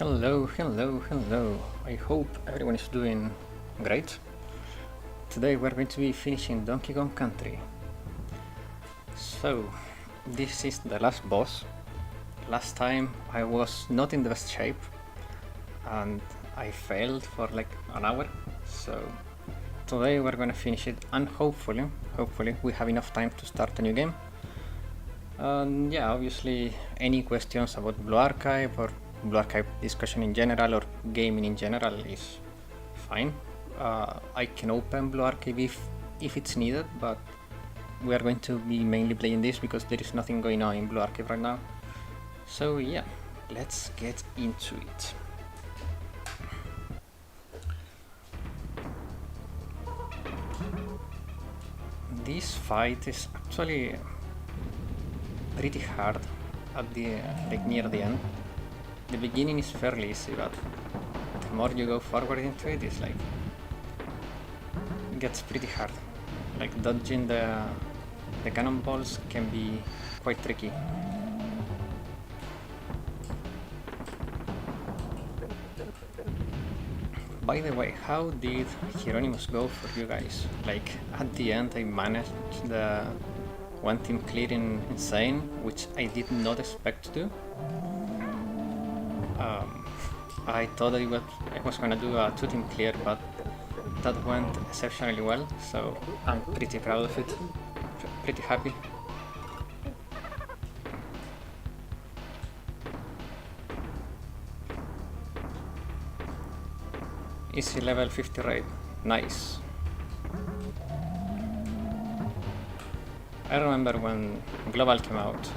Hello, hello, hello. I hope everyone is doing great. Today we're going to be finishing Donkey Kong Country. So, this is the last boss. Last time I was not in the best shape and I failed for like an hour. So, today we're gonna finish it and hopefully we have enough time to start a new game. And yeah, obviously any questions about Blue Archive or Blue Archive discussion in general or gaming in general is fine. I can open Blue Archive if it's needed, but we are going to be mainly playing this because there is nothing going on in Blue Archive right now. So yeah, let's get into it. This fight is actually pretty hard at the near the end. The beginning is fairly easy, but the more you go forward into it, it's like it gets pretty hard. Like dodging the cannonballs can be quite tricky. By the way, how did Hieronymus go for you guys? Like at the end I managed the one team clear in Insane, which I did not expect to do. I thought I was gonna do a 2-team clear, but that went exceptionally well, so I'm pretty proud of it, pretty happy. Easy level 50 raid, nice. I remember when Global came out,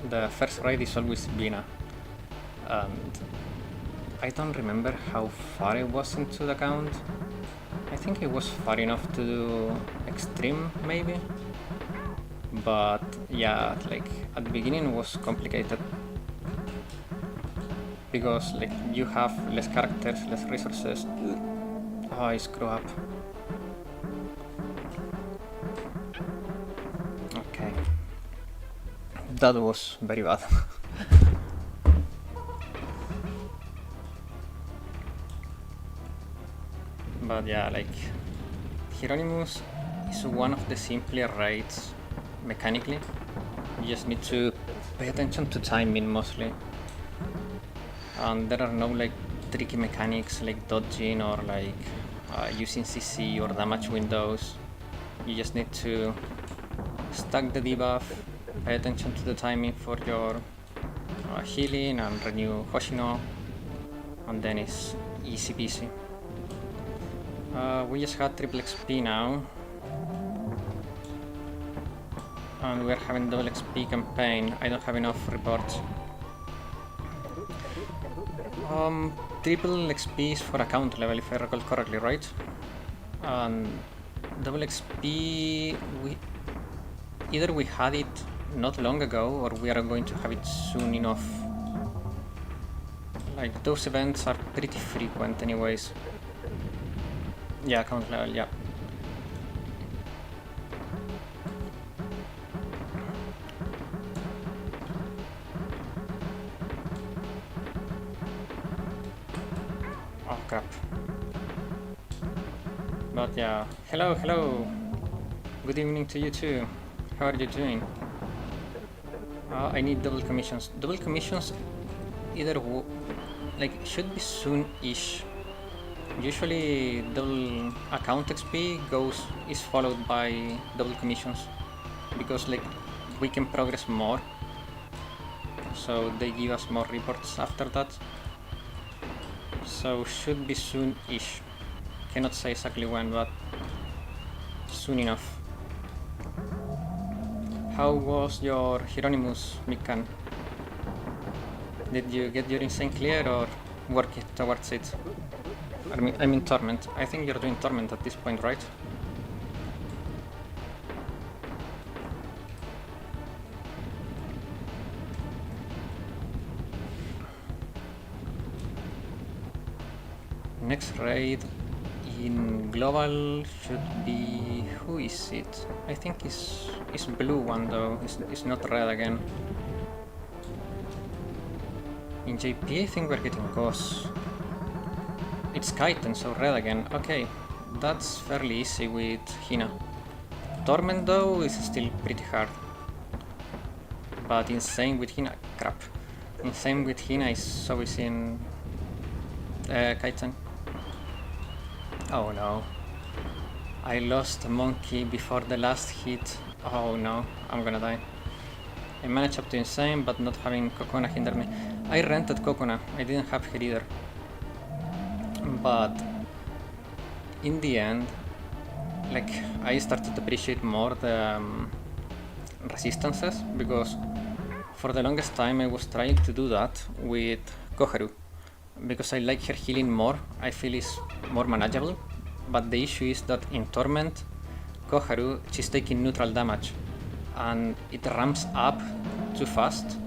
the first raid is always Bina, and I don't remember how far it was into the count. I think it was far enough to do Extreme, maybe? But yeah, like at the beginning it was complicated because like you have less characters, less resources. Oh, I screw up. Okay. That was very bad. But yeah, like Hieronymus is one of the simpler raids mechanically. You just need to pay attention to timing mostly. And there are no like tricky mechanics like dodging or like using CC or damage windows. You just need to stack the debuff, pay attention to the timing for your healing and renew Hoshino, and then it's easy peasy. We just had triple XP now, and we're having double XP campaign. I don't have enough reports. Triple XP is for account level, if I recall correctly, right? And double XP, either we had it not long ago, or we are going to have it soon enough. Like, those events are pretty frequent anyways. Yeah, account level, yeah. Oh crap. But yeah, hello. Good evening to you too. How are you doing? I need double commissions. Double commissions either like should be soon-ish. Usually double account XP is followed by double commissions because like we can progress more, so they give us more reports after that. So should be soon-ish. Cannot say exactly when, but soon enough. How was your Hieronymus, Mikan? Did you get your Insane clear or work towards it? I mean Torment. I think you're doing Torment at this point, right? Next raid in Global should be... who is it? I think it's blue one though, it's not red again. In JP, I think we're getting Ghost. It's Kaiten, so red again. Okay, that's fairly easy with Hina. Torment though is still pretty hard. But Insane with Hina, crap. Insane with Hina is so easy in Kaiten. Oh no. I lost a monkey before the last hit. Oh no, I'm gonna die. I managed up to Insane, but not having Kokona hinder me. I rented Kokona, I didn't have her either. But in the end, like, I started to appreciate more the resistances, because for the longest time I was trying to do that with Koharu, because I like her healing more, I feel it's more manageable. But the issue is that in Torment, Koharu, she's taking neutral damage, and it ramps up too fast.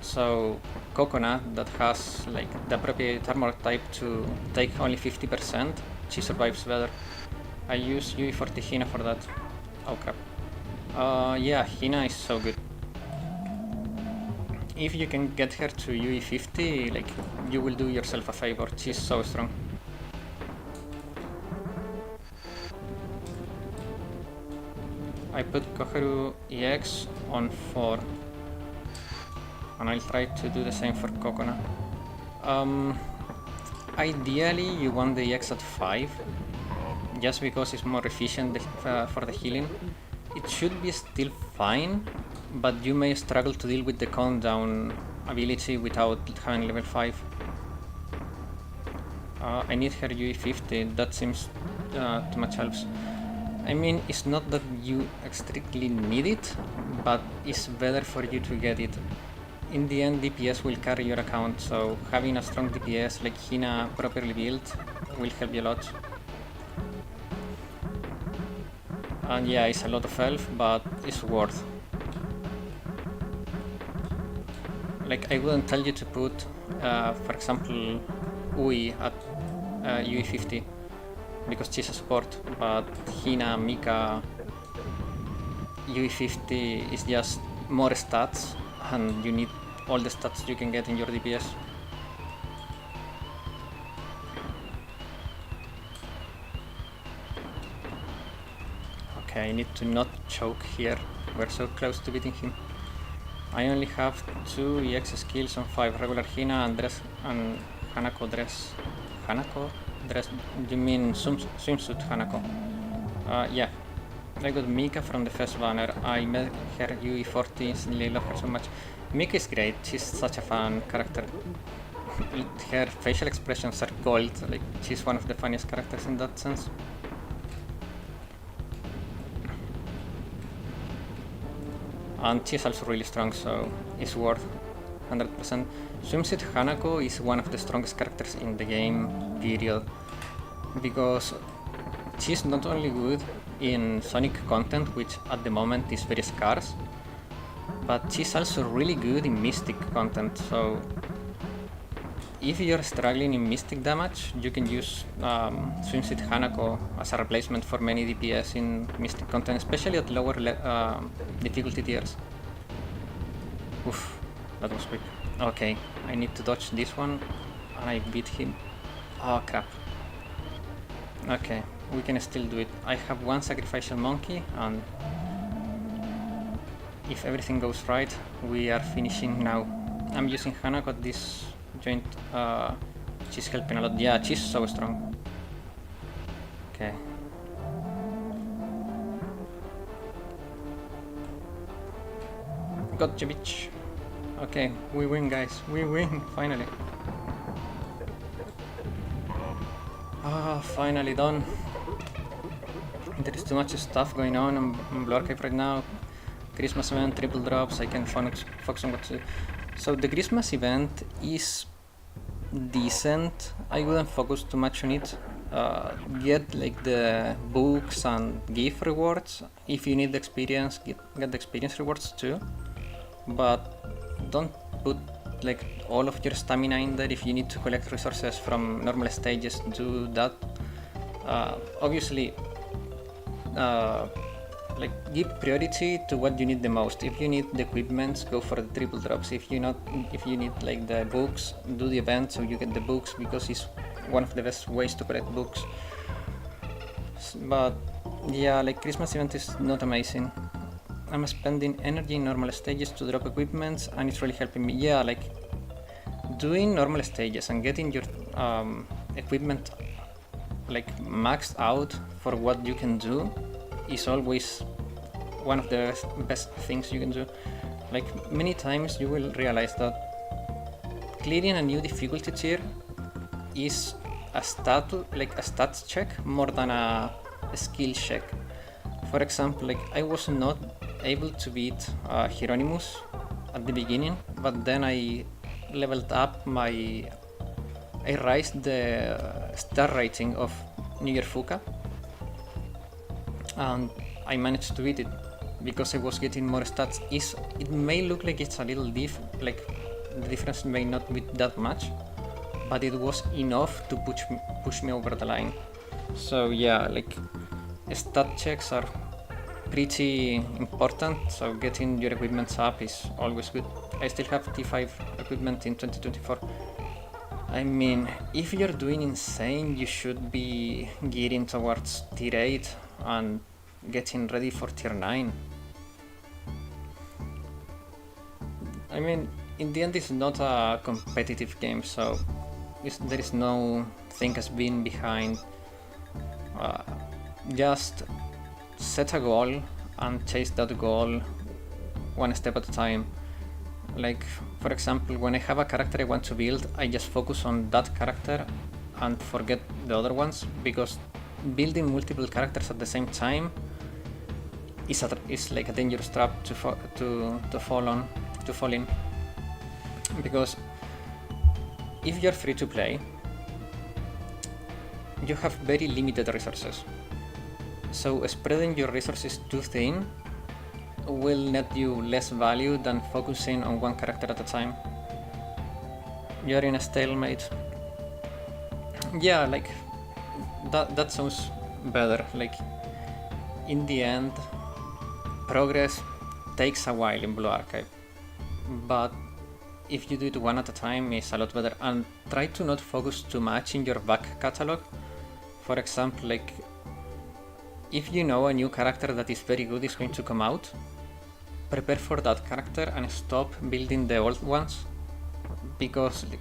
So Kokona, that has like the appropriate armor type to take only 50%, she survives better. I use UE40 Hina for that. Oh crap. Yeah, Hina is so good. If you can get her to UE50, like, you will do yourself a favor, she's so strong. I put Koharu EX on 4, and I'll try to do the same for Kokona. Ideally you want the EX at 5, just because it's more efficient for the healing. It should be still fine, but you may struggle to deal with the countdown ability without having level 5. I need her UE50, that seems too much helps. I mean, it's not that you strictly need it, but it's better for you to get it. In the end, DPS will carry your account, so having a strong DPS like Hina properly built will help you a lot. And yeah, it's a lot of health, but it's worth. Like, I wouldn't tell you to put, for example, Ui at UE50, because she's a support, but Hina, Mika, UE50 is just more stats, and you need all the stats you can get in your DPS. Okay, I need to not choke here, we're so close to beating him. I only have 2 EX skills on 5, regular Hina and Hanako dress. Hanako? Dress? You mean swimsuit Hanako? Yeah. I got Mika from the first banner. I met her UE40, instantly love her so much. Mika is great, she's such a fun character. Her facial expressions are gold, like, she's one of the funniest characters in that sense. And she's also really strong, so it's worth 100%. Swimsuit Hanako is one of the strongest characters in the game, period. Because she's not only good in Sonic content, which at the moment is very scarce, but she's also really good in Mystic content, so if you're struggling in Mystic damage, you can use Swimsuit Hanako as a replacement for many DPS in Mystic content, especially at lower difficulty tiers. Oof, that was quick. Okay, I need to dodge this one, and I beat him. Oh crap. Okay, we can still do it. I have one sacrificial monkey, and if everything goes right, we are finishing now. I'm using Hanako at this joint. She's helping a lot. Yeah, she's so strong. Okay. Gotcha, bitch. Okay, we win, guys. We win, finally. Ah, finally done. There is too much stuff going on Blue Archive right now. Christmas event, triple drops, I can focus on what to do. So the Christmas event is decent. I wouldn't focus too much on it. Get like the books and gift rewards. If you need the experience, get the experience rewards too. But don't put like all of your stamina in there. If you need to collect resources from normal stages, do that. Obviously, like give priority to what you need the most. If you need the equipment, go for the triple drops. If you need like the books, do the event so you get the books, because it's one of the best ways to collect books. But yeah, like Christmas event is not amazing. I'm spending energy in normal stages to drop equipment, and it's really helping me. Yeah, like doing normal stages and getting your equipment like maxed out for what you can do is always one of the best things you can do. Like many times you will realize that clearing a new difficulty tier is a stats check more than a skill check. For example, like I was not able to beat Hieronymus at the beginning, but then I leveled up I raised the star rating of New Year Fuka, and I managed to beat it because I was getting more stats. It may look like it's a little like the difference may not be that much, but it was enough to push me over the line. So yeah, like stat checks are pretty important, so getting your equipment up is always good. I still have T5 equipment in 2024. I mean, if you're doing insane, you should be gearing towards tier 8 and getting ready for tier 9. I mean, in the end it's not a competitive game, so there is no thing as being behind. Just set a goal and chase that goal one step at a time. Like, for example, when I have a character I want to build, I just focus on that character and forget the other ones, because building multiple characters at the same time is like a dangerous trap to fall in. Because if you're free to play, you have very limited resources. So spreading your resources too thin will net you less value than focusing on one character at a time. You're in a stalemate. Yeah, like that sounds better. Like in the end, progress takes a while in Blue Archive, but if you do it one at a time, it's a lot better. And try to not focus too much in your back catalog. For example, like if you know a new character that is very good is going to come out, prepare for that character and stop building the old ones, because like,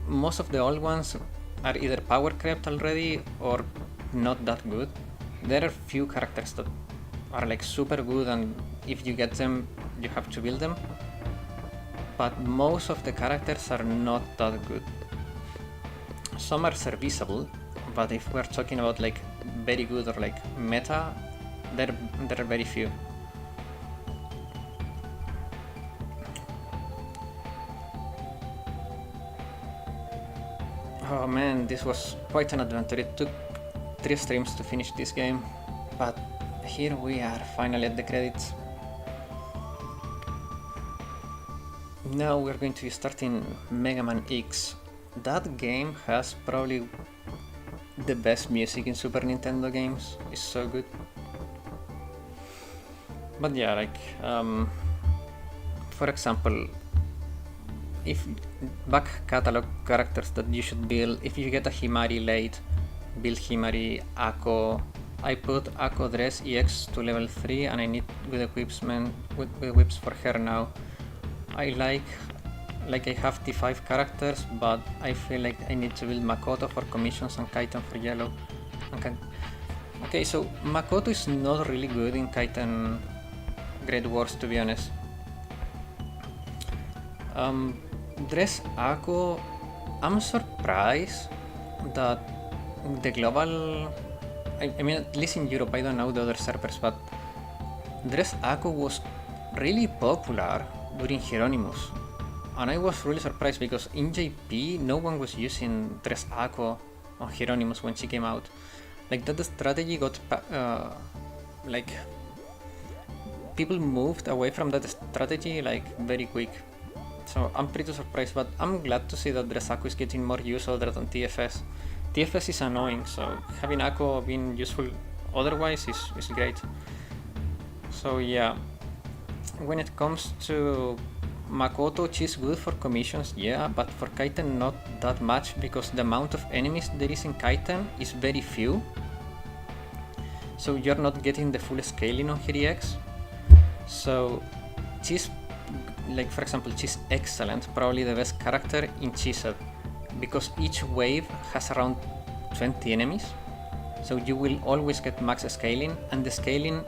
most of the old ones are either power crept already or not that good. There are few characters that are like super good, and if you get them you have to build them, but most of the characters are not that good. Some are serviceable, but if we're talking about like very good or like meta, there are very few. Oh man, this was quite an adventure. It took 3 streams to finish this game, but here we are, finally at the credits. Now we're going to be starting Mega Man X. That game has probably the best music in Super Nintendo games. It's so good. But yeah, like for example, if back catalog characters that you should build, if you get a Himari late, build Himari, Ako. I put Ako Dress EX to level 3 and I need good equipment with whips for her now. I like I have T5 characters, but I feel like I need to build Makoto for commissions and Kaiten for yellow. Okay, so Makoto is not really good in Kaiten Great Wars, to be honest. Dress Ako, I'm surprised that the global, I mean at least in Europe, I don't know the other servers, but Dress Ako was really popular during Hieronymus. And I was really surprised because in JP no one was using Dress Ako on Hieronymus when she came out. Like that strategy got like people moved away from that strategy like very quick. So I'm pretty surprised, but I'm glad to see that Dress Ako is getting more use other than TFS. TFS is annoying, so having Ako being useful otherwise is great. So yeah, when it comes to Makoto, she's good for commissions, yeah, but for Kaiten not that much, because the amount of enemies there is in Kaiten is very few. So you're not getting the full scaling on her EX. So she's, like for example, she's excellent, probably the best character in Chisel, because each wave has around 20 enemies. So you will always get max scaling, and the scaling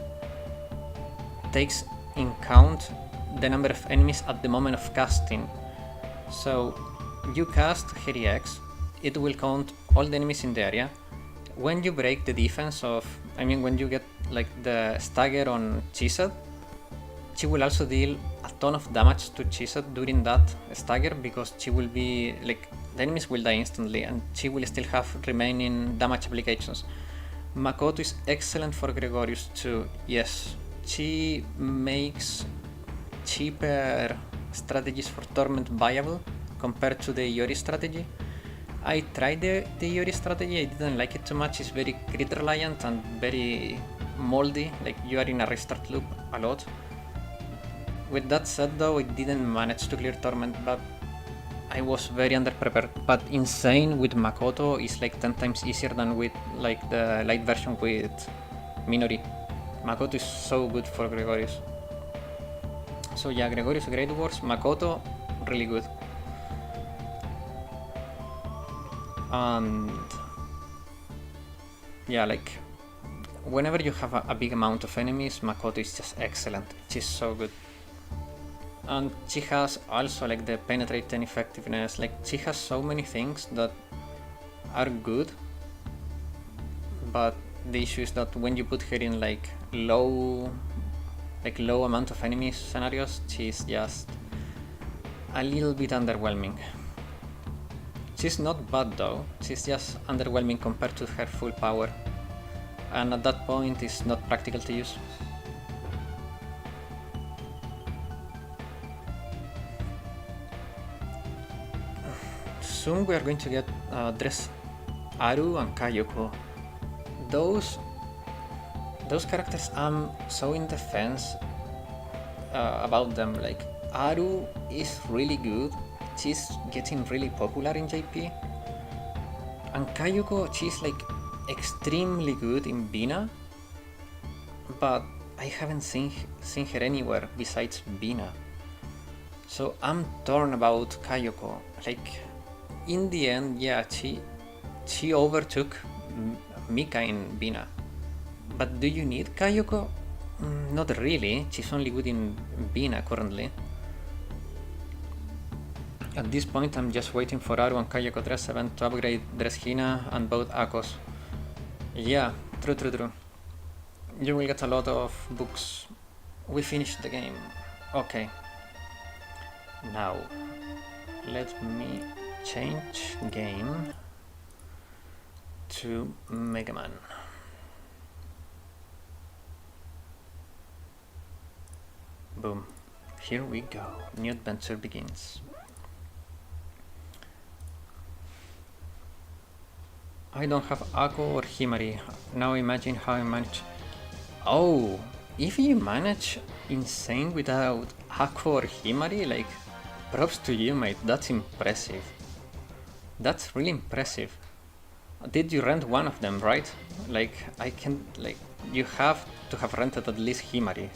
takes in count the number of enemies at the moment of casting. So you cast her EX, it will count all the enemies in the area. When you break the defense of, when you get like the stagger on Chisel, she will also deal a ton of damage to Chisel during that stagger, because she will be like, the enemies will die instantly and she will still have remaining damage applications. Makoto is excellent for Gregorius too, yes. She makes cheaper strategies for Torment viable compared to the Iori strategy. I tried the Iori strategy, I didn't like it too much. It's very crit reliant and very moldy, like you are in a restart loop a lot. With that said though, I didn't manage to clear Torment, but I was very underprepared. But Insane with Makoto is like 10 times easier than with like the light version with Minori. Makoto is so good for Gregorius. So yeah, Gregorius Great Wars, Makoto really good. And yeah, like whenever you have a big amount of enemies, Makoto is just excellent. She's so good. And she has also like the penetrate and effectiveness, like she has so many things that are good, but the issue is that when you put her in like low amount of enemies scenarios, she's just a little bit underwhelming. She's not bad though, she's just underwhelming compared to her full power, and at that point it's not practical to use. Soon we are going to get Dress Aru and Kayoko. Those characters, I'm so in the fence about them. Like Aru is really good, she's getting really popular in JP, and Kayoko, she's like extremely good in Bina, but I haven't seen her anywhere besides Bina. So I'm torn about Kayoko. Like in the end, yeah, she overtook Mika in Bina. But do you need Kayoko? Not really, she's only good in Bina currently. At this point I'm just waiting for Aru and Kayoko Dress 7 to upgrade Dress Hina and both Akos. Yeah, true. You will get a lot of books. We finished the game. Okay. Now, let me change game to Mega Man. Boom. Here we go. New adventure begins. I don't have Ako or Himari. Now imagine how I manage. Oh, if you manage Insane without Ako or Himari, like, props to you, mate. That's impressive. That's really impressive. Did you rent one of them, right? Like, you have to have rented at least Himari.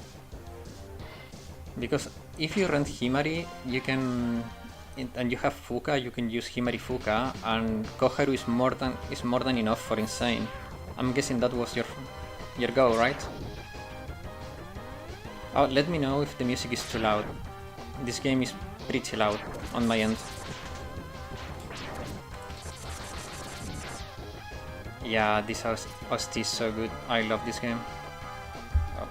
Because if you rent Himari, you can, and you have Fuka, you can use Himari Fuka, and Koharu is more than enough for Insane. I'm guessing that was your goal, right? Oh, let me know if the music is too loud. This game is pretty loud on my end. Yeah, this OST is so good. I love this game. Oh.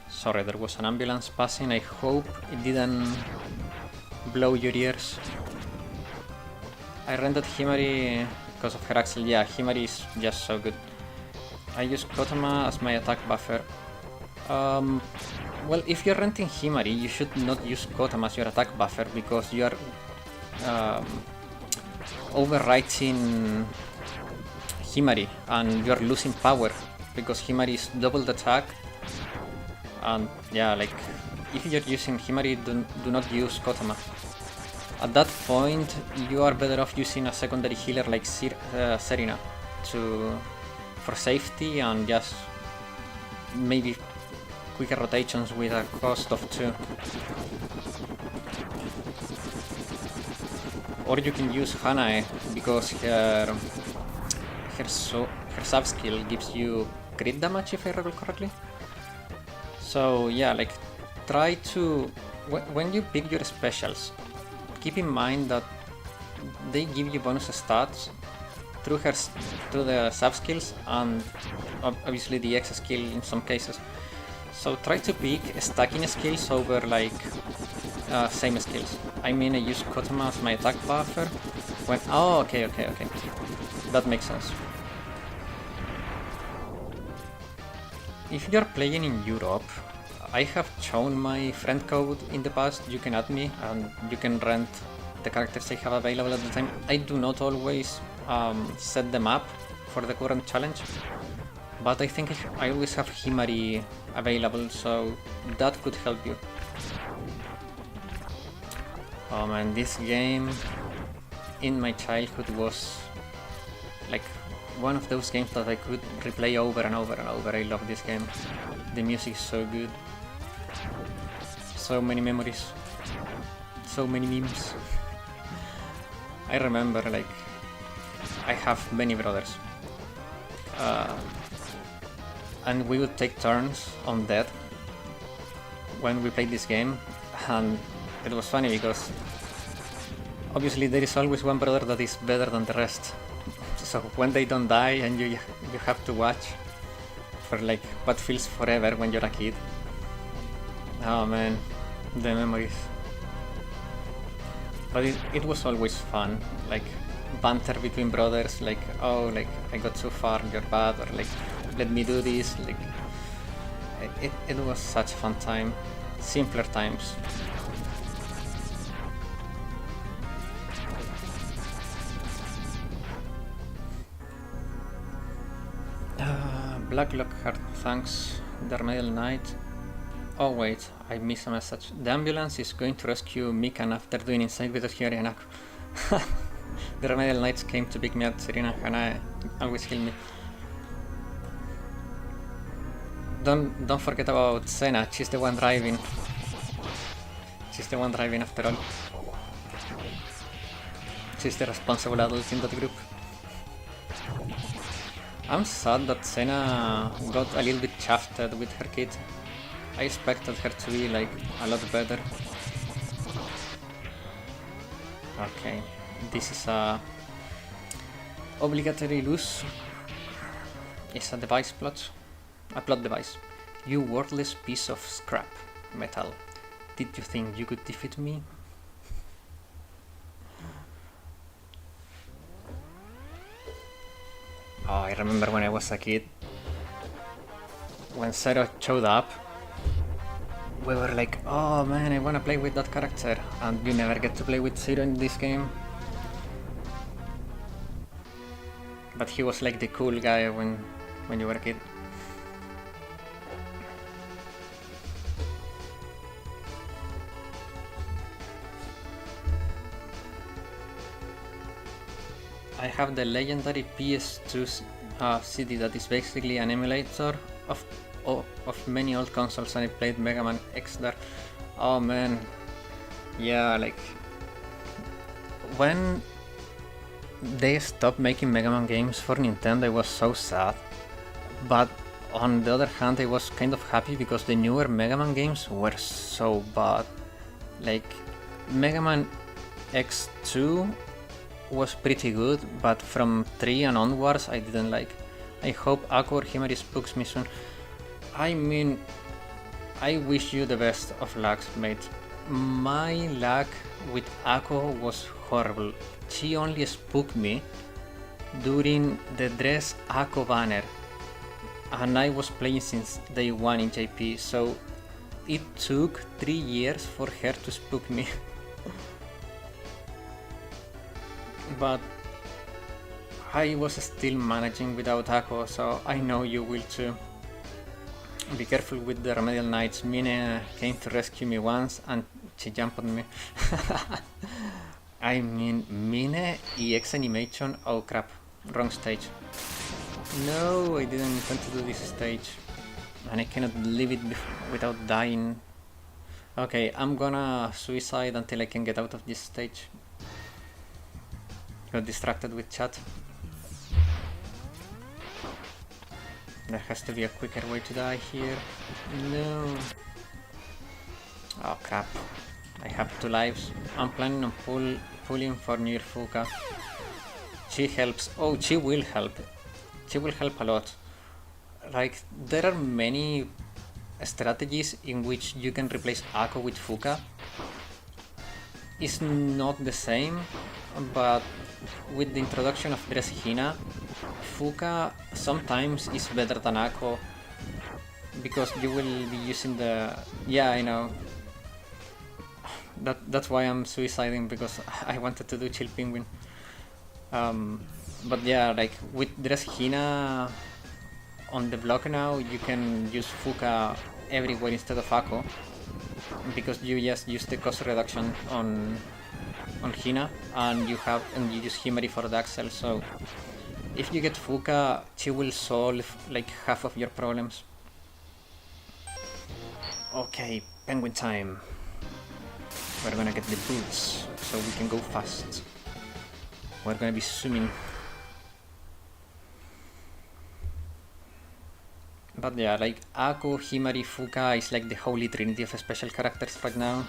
Sorry, there was an ambulance passing. I hope it didn't blow your ears. I rented Himari because of her Axel. Yeah, Himari is just so good. I use Kotama as my attack buffer. Well, if you're renting Himari, you should not use Kotama as your attack buffer, because you are overwriting Himari, and you're losing power because Himari is doubled attack. And yeah, like if you're using Himari, do not use Kotama. At that point, you are better off using a secondary healer like Serena for safety and just maybe quicker rotations with a cost of 2. Or you can use Hanae because her sub skill gives you crit damage, if I recall correctly. So yeah, like try to when you pick your specials, keep in mind that they give you bonus stats through the sub skills and obviously the X skill in some cases. So try to pick stacking skills over like same skills. I mean, I use Kotama as my attack buffer when... Oh, okay. That makes sense. If you're playing in Europe, I have shown my friend code in the past. You can add me and you can rent the characters I have available at the time. I do not always set them up for the current challenge, but I think I always have Himari available, so that could help you. Oh man, this game in my childhood was like one of those games that I could replay over and over and over. I love this game. The music is so good. So many memories. So many memes. I remember, like, I have many brothers. And we would take turns on death when we played this game. And it was funny because obviously there is always one brother that is better than the rest. So when they don't die and you have to watch for like what feels forever when you're a kid. Oh man, the memories. But it was always fun, like banter between brothers, like, oh, like I got too far, you're bad, or like let me do this. Like it was such a fun time. Simpler times. Black Lockhart, thanks. The Remedial Knight. Oh wait, I missed a message. The ambulance is going to rescue Mikan after doing inside without hearing an echo. The Remedial Knights came to pick me up. Serena and I always heal me. Don't forget about Senna, she's the one driving. She's the one driving after all. She's the responsible adult in that group. I'm sad that Senna got a little bit shafted with her kid. I expected her to be like a lot better. Okay, this is a obligatory lose. It's a device plot. A plot device. You worthless piece of scrap metal. Did you think you could defeat me? Oh, I remember when I was a kid. When Zero showed up, we were like, oh man, I wanna play with that character. And you never get to play with Zero in this game. But he was like the cool guy when you were a kid. I have the legendary PS2 CD that is basically an emulator of many old consoles, and I played Mega Man X there. Oh man, yeah, like when they stopped making Mega Man games for Nintendo, I was so sad. But on the other hand, I was kind of happy because the newer Mega Man games were so bad. Like Mega Man X2 was pretty good, but from 3 and onwards I didn't like. I hope Ako or Himari spooks me soon. I mean, I wish you the best of luck, mate. My luck with Ako was horrible. She only spooked me during the Dress Ako banner, and I was playing since day 1 in JP, so it took 3 years for her to spook me. but I was still managing without Ako, so I know you will too. Be careful with the Remedial Knights. Mine came to rescue me once and she jumped on me. I mean, Mine EX animation. Oh crap, wrong stage. No, I didn't intend to do this stage. And I cannot leave it without dying. Okay, I'm gonna suicide until I can get out of this stage. Got distracted with chat. There has to be a quicker way to die here. No. Oh crap. I have 2 lives. I'm planning on pulling for near Fuka. She helps. Oh, she will help. She will help a lot. Like, there are many strategies in which you can replace Ako with Fuka. It's not the same, but with the introduction of Dress Hina, Fuka sometimes is better than Ako because you will be using the... Yeah, I know. That's why I'm suiciding, because I wanted to do Chill Penguin. But yeah, like with Dress Hina on the block now, you can use Fuka everywhere instead of Ako, because you just use the cost reduction on Hina, and you use Himari for the Axel. So if you get Fuka, she will solve like half of your problems. Okay, penguin time. We're gonna get the boots so we can go fast. We're gonna be swimming. But yeah, like Ako, Himari, Fuka is like the holy trinity of special characters right now.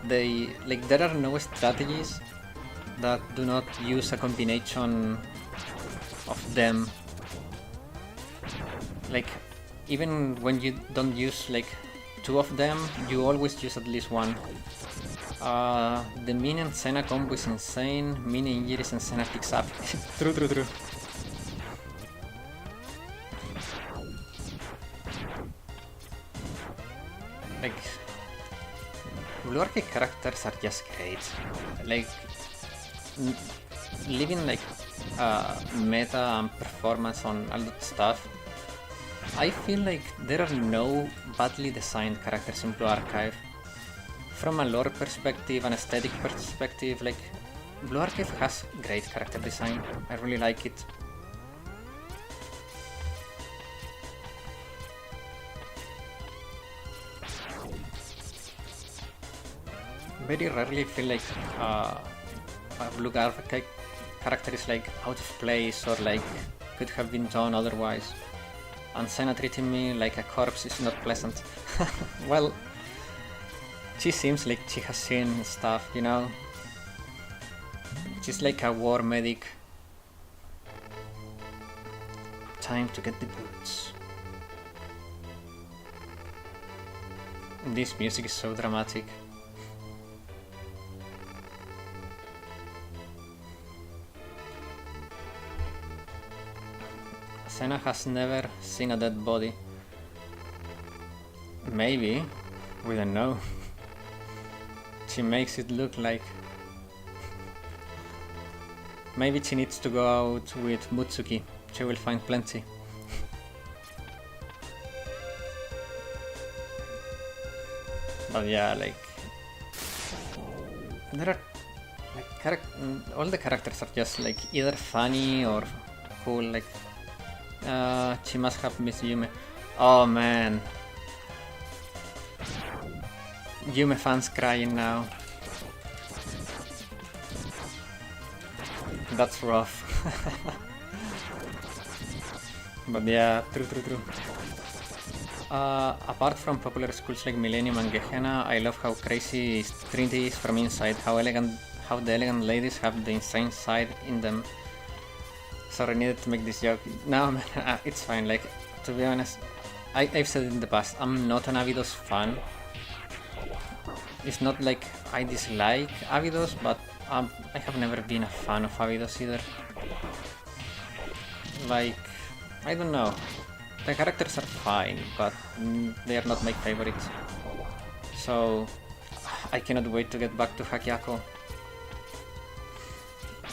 There are no strategies that do not use a combination of them. Like, even when you don't use like 2 of them, you always use at least 1. The Min and Senna combo is insane. Min injuries and Senna picks up. True. Like, Blue Arcade characters are just great. Like, leaving like meta and performance on all that stuff, I feel like there are no badly designed characters in Blue Archive. From a lore perspective and aesthetic perspective, like, Blue Archive has great character design. I really like it. Very rarely feel like a Blue Archive character is like out of place or like could have been done otherwise. And Senna treating me like a corpse is not pleasant. Well, she seems like she has seen stuff, you know? She's like a war medic. Time to get the boots. This music is so dramatic. Senna has never seen a dead body. Maybe, we don't know. She makes it look like... Maybe she needs to go out with Mutsuki. She will find plenty. But yeah, like... There are... like, all the characters are just like either funny or cool, like... she must have missed Yume. Oh man. Yume fans crying now. That's rough. But yeah, true. Apart from popular schools like Millennium and Gehenna, I love how crazy Trinity is from inside, how the elegant ladies have the insane side in them. Sorry, I needed to make this joke. No, man, it's fine. Like, to be honest, I've said it in the past, I'm not an Abydos fan. It's not like I dislike Abydos, but I have never been a fan of Abydos either. Like, I don't know. The characters are fine, but they are not my favorites. So, I cannot wait to get back to Hakyako.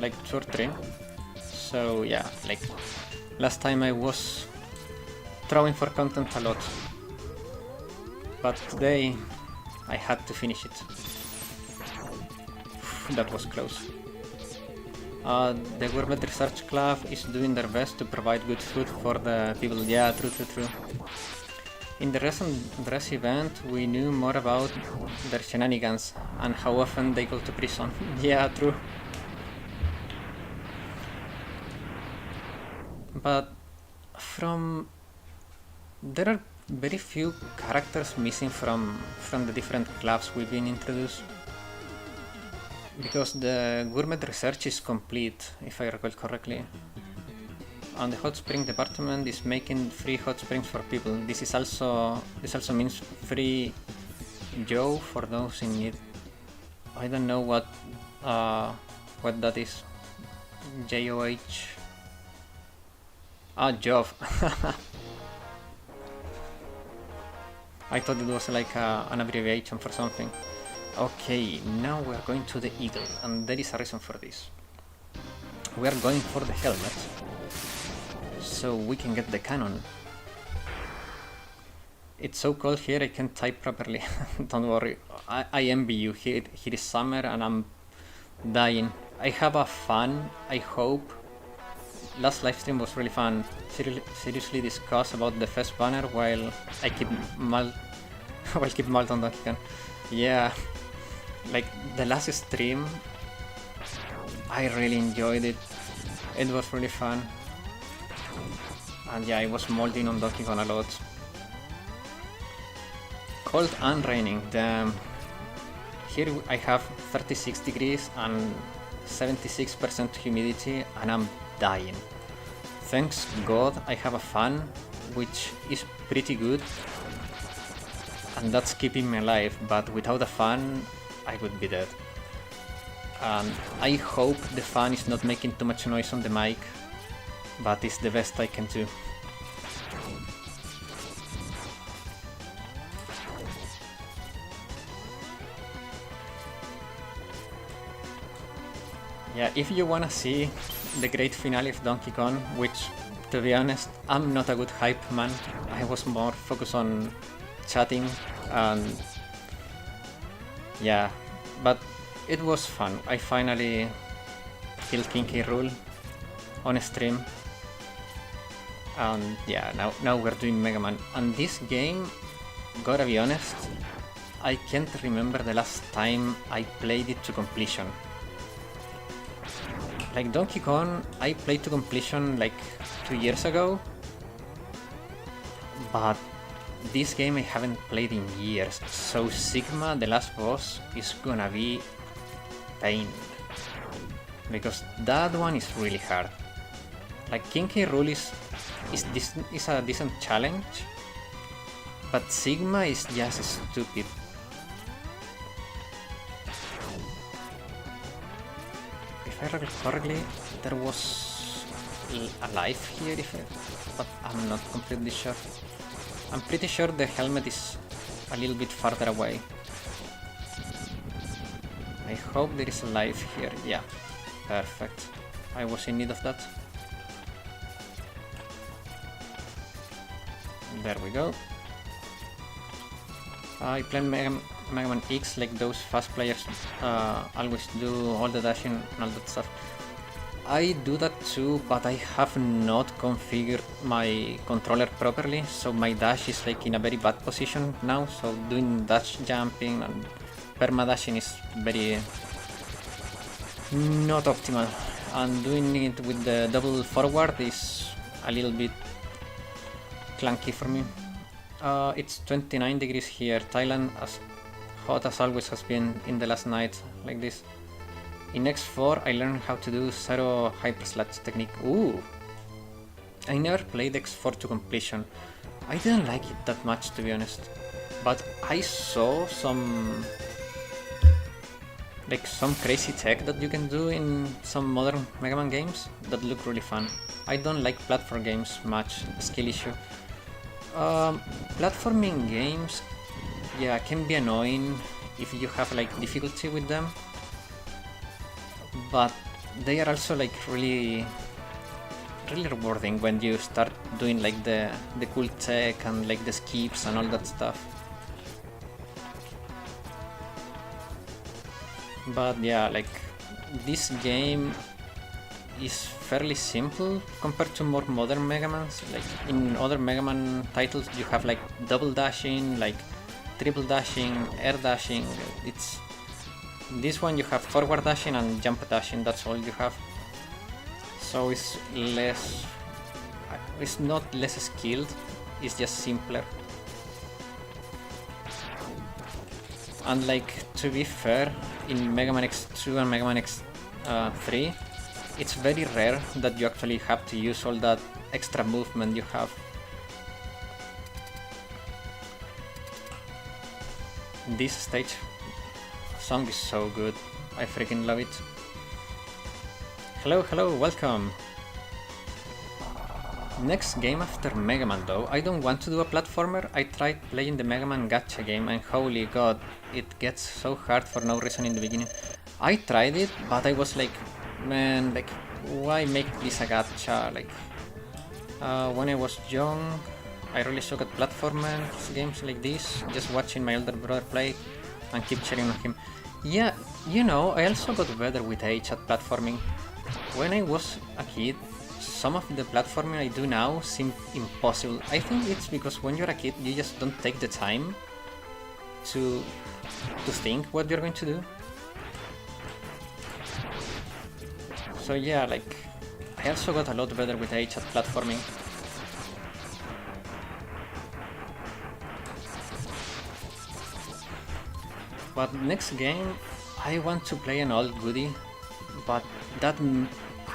like 2 or 3. So yeah, like last time I was throwing for content a lot, but today I had to finish it. That was close. The Gourmet Research Club is doing their best to provide good food for the people. Yeah, true. In the recent dress event, we knew more about their shenanigans and how often they go to prison. Yeah, true. But there are very few characters missing from the different clubs we've been introduced. Because the Gourmet Research is complete, if I recall correctly. And the hot spring department is making free hot springs for people. This also means free Joe for those in need. I don't know what that is. JOH. Ah, Jove. I thought it was like an abbreviation for something. Okay, now we're going to the Eagle, and there is a reason for this. We are going for the helmet, so we can get the cannon. It's so cold here I can't type properly. Don't worry, I envy you. Here is summer and I'm dying. I have a fan, I hope. Last livestream was really fun. Seriously discuss about the first banner while I keep malt on Donkey Kong. Yeah, like the last stream, I really enjoyed it. It was really fun. And yeah, I was molding on Donkey Kong a lot. Cold and raining. Damn. Here I have 36 degrees and 76% humidity and I'm dying. Thanks God I have a fan, which is pretty good, and that's keeping me alive, but without a fan I would be dead. And I hope the fan is not making too much noise on the mic, but it's the best I can do. Yeah, if you wanna see the great finale of Donkey Kong, which, to be honest, I'm not a good hype man. I was more focused on chatting and yeah, but it was fun. I finally killed King K. Rool on stream, and yeah, now we're doing Mega Man. And this game, gotta be honest, I can't remember the last time I played it to completion. Like Donkey Kong, I played to completion like 2 years ago, but this game I haven't played in years, so Sigma, the last boss, is gonna be pain, because that one is really hard. Like King K. Rool is a decent challenge, but Sigma is just stupid. If I recall correctly, there was a life here, but I'm not completely sure. I'm pretty sure the helmet is a little bit farther away. I hope there is a life here. Yeah, perfect. I was in need of that. There we go. I played Mega Man X like those fast players always do, all the dashing and all that stuff. I do that too, but I have not configured my controller properly, so my dash is like in a very bad position now, so doing dash jumping and perma-dashing is very not optimal, and doing it with the double forward is a little bit clunky for me. It's 29 degrees here. Thailand, as hot as always has been in the last night like this. In X4 I learned how to do zero hyper slash technique. Ooh! I never played X4 to completion. I didn't like it that much, to be honest. But I saw some crazy tech that you can do in some modern Mega Man games that look really fun. I don't like platform games much, skill issue. Platforming games, yeah, can be annoying if you have like difficulty with them, but they are also like really rewarding when you start doing like the cool tech and like the skips and all that stuff. But yeah, like this game is fairly simple compared to more modern Mega Mans. Like in other Mega Man titles you have like double dashing, like triple dashing, air dashing. It's this one you have forward dashing and jump dashing, that's all you have. So it's not less skilled, it's just simpler. And like, to be fair, in Mega Man X2 and Mega Man X3, it's very rare that you actually have to use all that extra movement you have. This stage song is so good, I freaking love it. Hello, welcome! Next game after Mega Man though, I don't want to do a platformer. I tried playing the Mega Man gacha game and holy god, it gets so hard for no reason in the beginning. I tried it, but I was like, man, like, why make this a gacha? Like, when I was young, I really suck at platformer games like this, just watching my older brother play and keep cheering on him. Yeah, you know, I also got better with age at platforming. When I was a kid, some of the platforming I do now seem impossible. I think it's because when you're a kid, you just don't take the time to think what you're going to do. So yeah, like, I also got a lot better with age at platforming. But next game, I want to play an old goodie, but that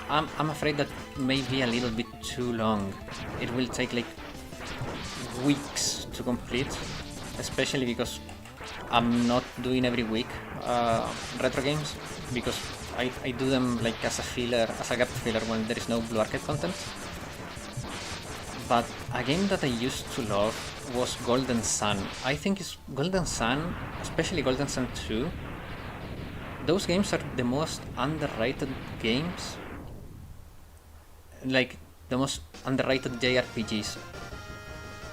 I'm afraid that may be a little bit too long. It will take like weeks to complete, especially because I'm not doing every week retro games, because I do them like as a filler, as a gap filler when there is no Blue Arcade content. But a game that I used to love was Golden Sun. I think it's Golden Sun, especially Golden Sun 2. Those games are the most underrated games, like the most underrated JRPGs.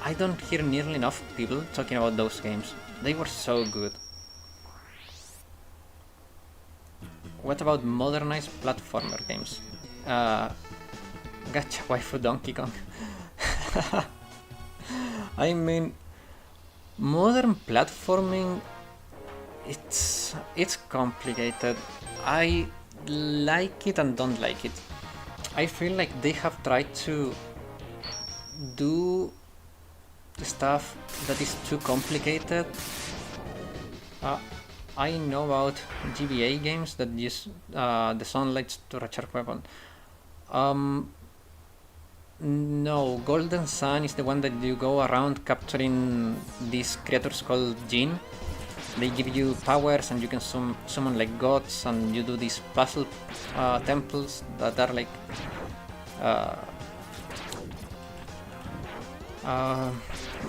I don't hear nearly enough people talking about those games. They were so good. What about modernized platformer games? Gacha waifu Donkey Kong. I mean, modern platforming, it's complicated. I like it and don't like it. I feel like they have tried to do stuff that is too complicated. I know about GBA games that use the sunlight to recharge weapon. No, Golden Sun is the one that you go around capturing these creatures called Jin. They give you powers and you can summon like gods, and you do these puzzle temples that are like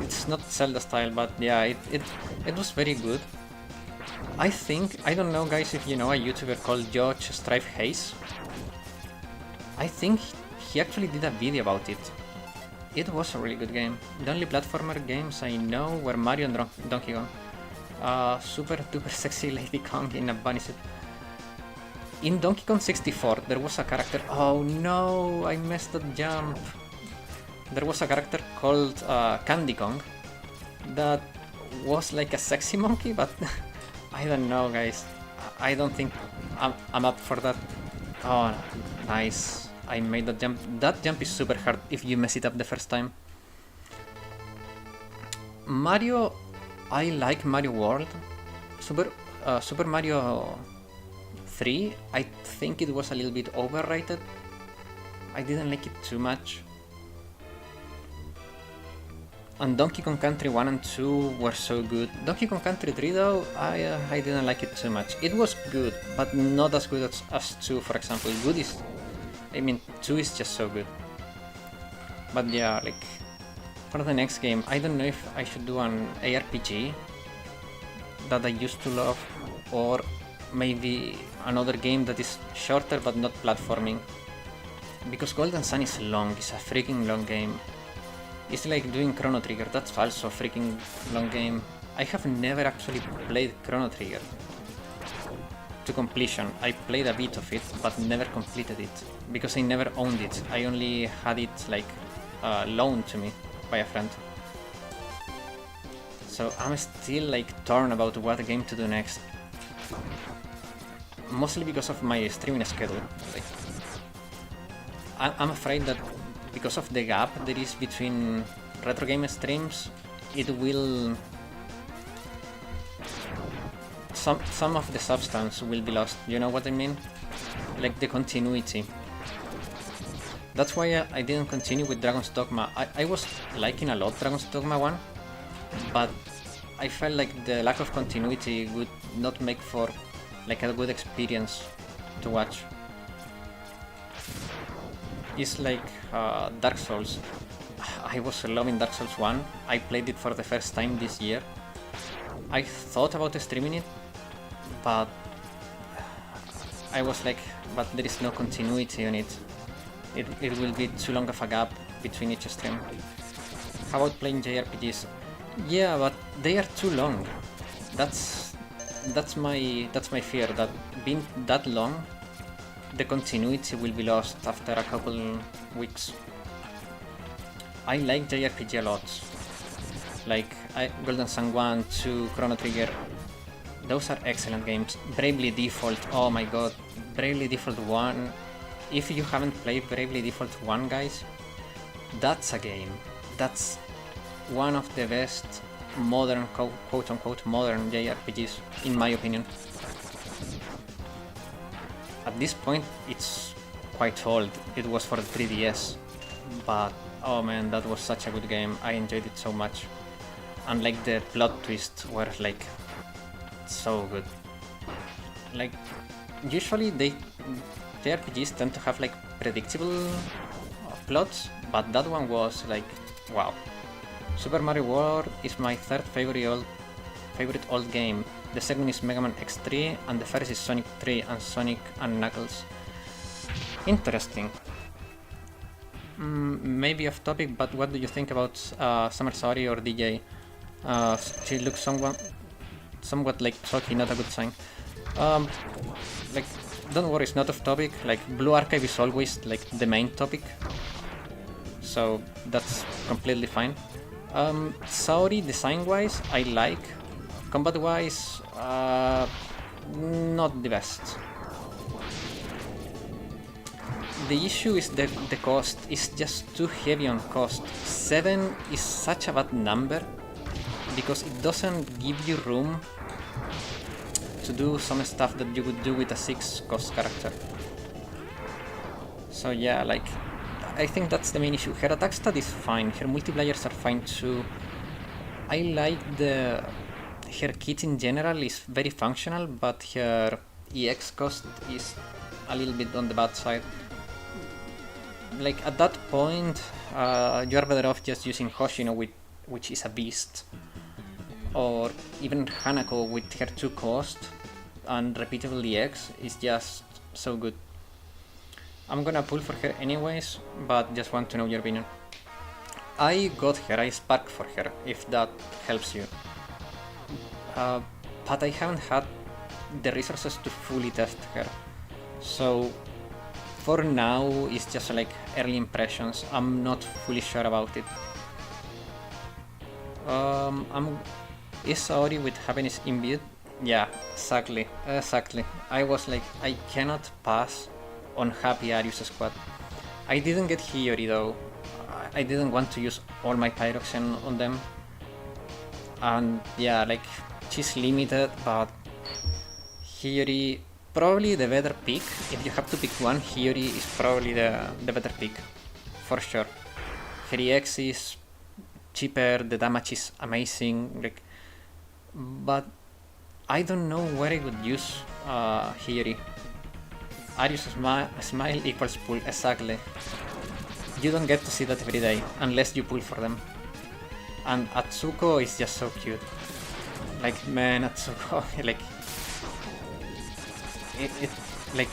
it's not Zelda style, but yeah, it was very good. I don't know guys if you know a YouTuber called George Strife Hayes. I think he actually did a video about it. It was a really good game. The only platformer games I know were Mario and Donkey Kong. Super duper sexy Lady Kong in a bunny suit. In Donkey Kong 64 there was a character, oh no, I messed that jump. There was a character called Candy Kong that was like a sexy monkey, but I don't know guys, I don't think I'm up for that. Oh, nice, I made that jump. That jump is super hard if you mess it up the first time. Mario, I like Mario World. Super Mario 3, I think it was a little bit overrated. I didn't like it too much. And Donkey Kong Country 1 and 2 were so good. Donkey Kong Country 3 though, I didn't like it too much. It was good, but not as good as 2, for example. 2 is just so good. But yeah, like, for the next game, I don't know if I should do an ARPG that I used to love, or maybe another game that is shorter but not platforming. Because Golden Sun is long, it's a freaking long game. It's like doing Chrono Trigger, that's also a freaking long game. I have never actually played Chrono Trigger to completion. I played a bit of it, but never completed it, because I never owned it. I only had it like loaned to me by a friend. So I'm still like torn about what game to do next. Mostly because of my streaming schedule. Like, I'm afraid that because of the gap there is between retro game streams, it will... Some of the substance will be lost, you know what I mean? Like the continuity. That's why I didn't continue with Dragon's Dogma. I was liking a lot Dragon's Dogma 1, but I felt like the lack of continuity would not make for like a good experience to watch. It's like Dark Souls. I was loving Dark Souls 1. I played it for the first time this year. I thought about streaming it, but I was like, but there is no continuity on it. It will be too long of a gap between each stream. How about playing JRPGs? Yeah, but they are too long. That's my fear, that being that long, the continuity will be lost after a couple weeks. I like JRPG a lot. Like Golden Sun 1, 2, Chrono Trigger. Those are excellent games. Bravely Default, oh my god. Bravely Default 1. If you haven't played Bravely Default 1, guys, that's a game. That's one of the best modern, quote-unquote, modern JRPGs, in my opinion. At this point, it's quite old. It was for the 3DS, but oh man, that was such a good game. I enjoyed it so much. And like the plot twists were like so good. Like usually JRPGs tend to have like predictable plots, but that one was like wow. Super Mario World is my third favorite old game. The second is Mega Man X3, and the first is Sonic 3 and Sonic and Knuckles. Interesting. Maybe off topic, but what do you think about Summer Saori or DJ? She looks somewhat like Soki, not a good sign. Like, don't worry, it's not off topic. Like, Blue Archive is always like the main topic, so that's completely fine. Saori, design-wise, I like. Combat-wise, not the best. The issue is that the cost is just too heavy on cost. 7 is such a bad number because it doesn't give you room to do some stuff that you would do with a 6 cost character. So yeah, like, I think that's the main issue. Her attack stat is fine, her multipliers are fine too. I like her kit in general is very functional, but her EX cost is a little bit on the bad side. Like, at that point, you're better off just using Hoshino, which is a beast, or even Hanako with her 2 cost and repeatable EX is just so good. I'm gonna pull for her anyways, but just want to know your opinion. I got her, I sparked for her, if that helps you. But I haven't had the resources to fully test her. So for now, it's just like early impressions. I'm not fully sure about it. Is Saori with happiness imbued? Yeah, exactly. I was like, I cannot pass on happy Arius squad. I didn't get Hiyori though. I didn't want to use all my Pyroxen on them. And yeah, like, she's limited, but Hiyori probably the better pick. If you have to pick one, Hiyori is probably the better pick, for sure. Her EX is cheaper, the damage is amazing, like, but I don't know where I would use Hiyori. Arius smile equals pull, exactly. You don't get to see that every day, unless you pull for them. And Atsuko is just so cute. Like, man, Atsuko, like, it like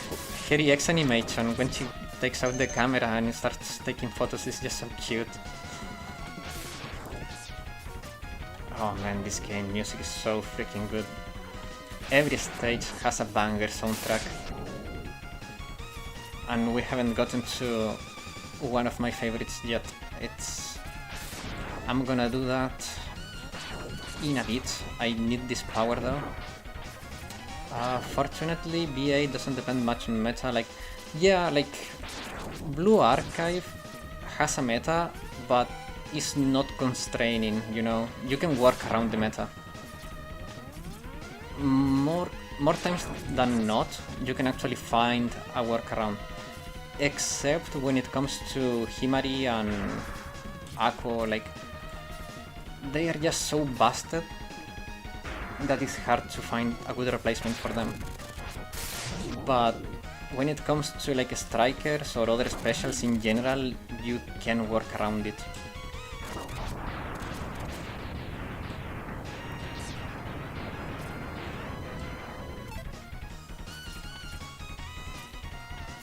her X animation when she takes out the camera and starts taking photos is just so cute. Oh man, this game music is so freaking good. Every stage has a banger soundtrack. And we haven't gotten to one of my favorites yet. I'm gonna do that in a bit. I need this power though. Fortunately, BA doesn't depend much on meta. Like, yeah, like Blue Archive has a meta, but is not constraining, you know? You can work around the meta. More times than not, you can actually find a workaround. Except when it comes to Himari and Ako, like, they are just so busted that it's hard to find a good replacement for them. But when it comes to like strikers or other specials in general, you can work around it.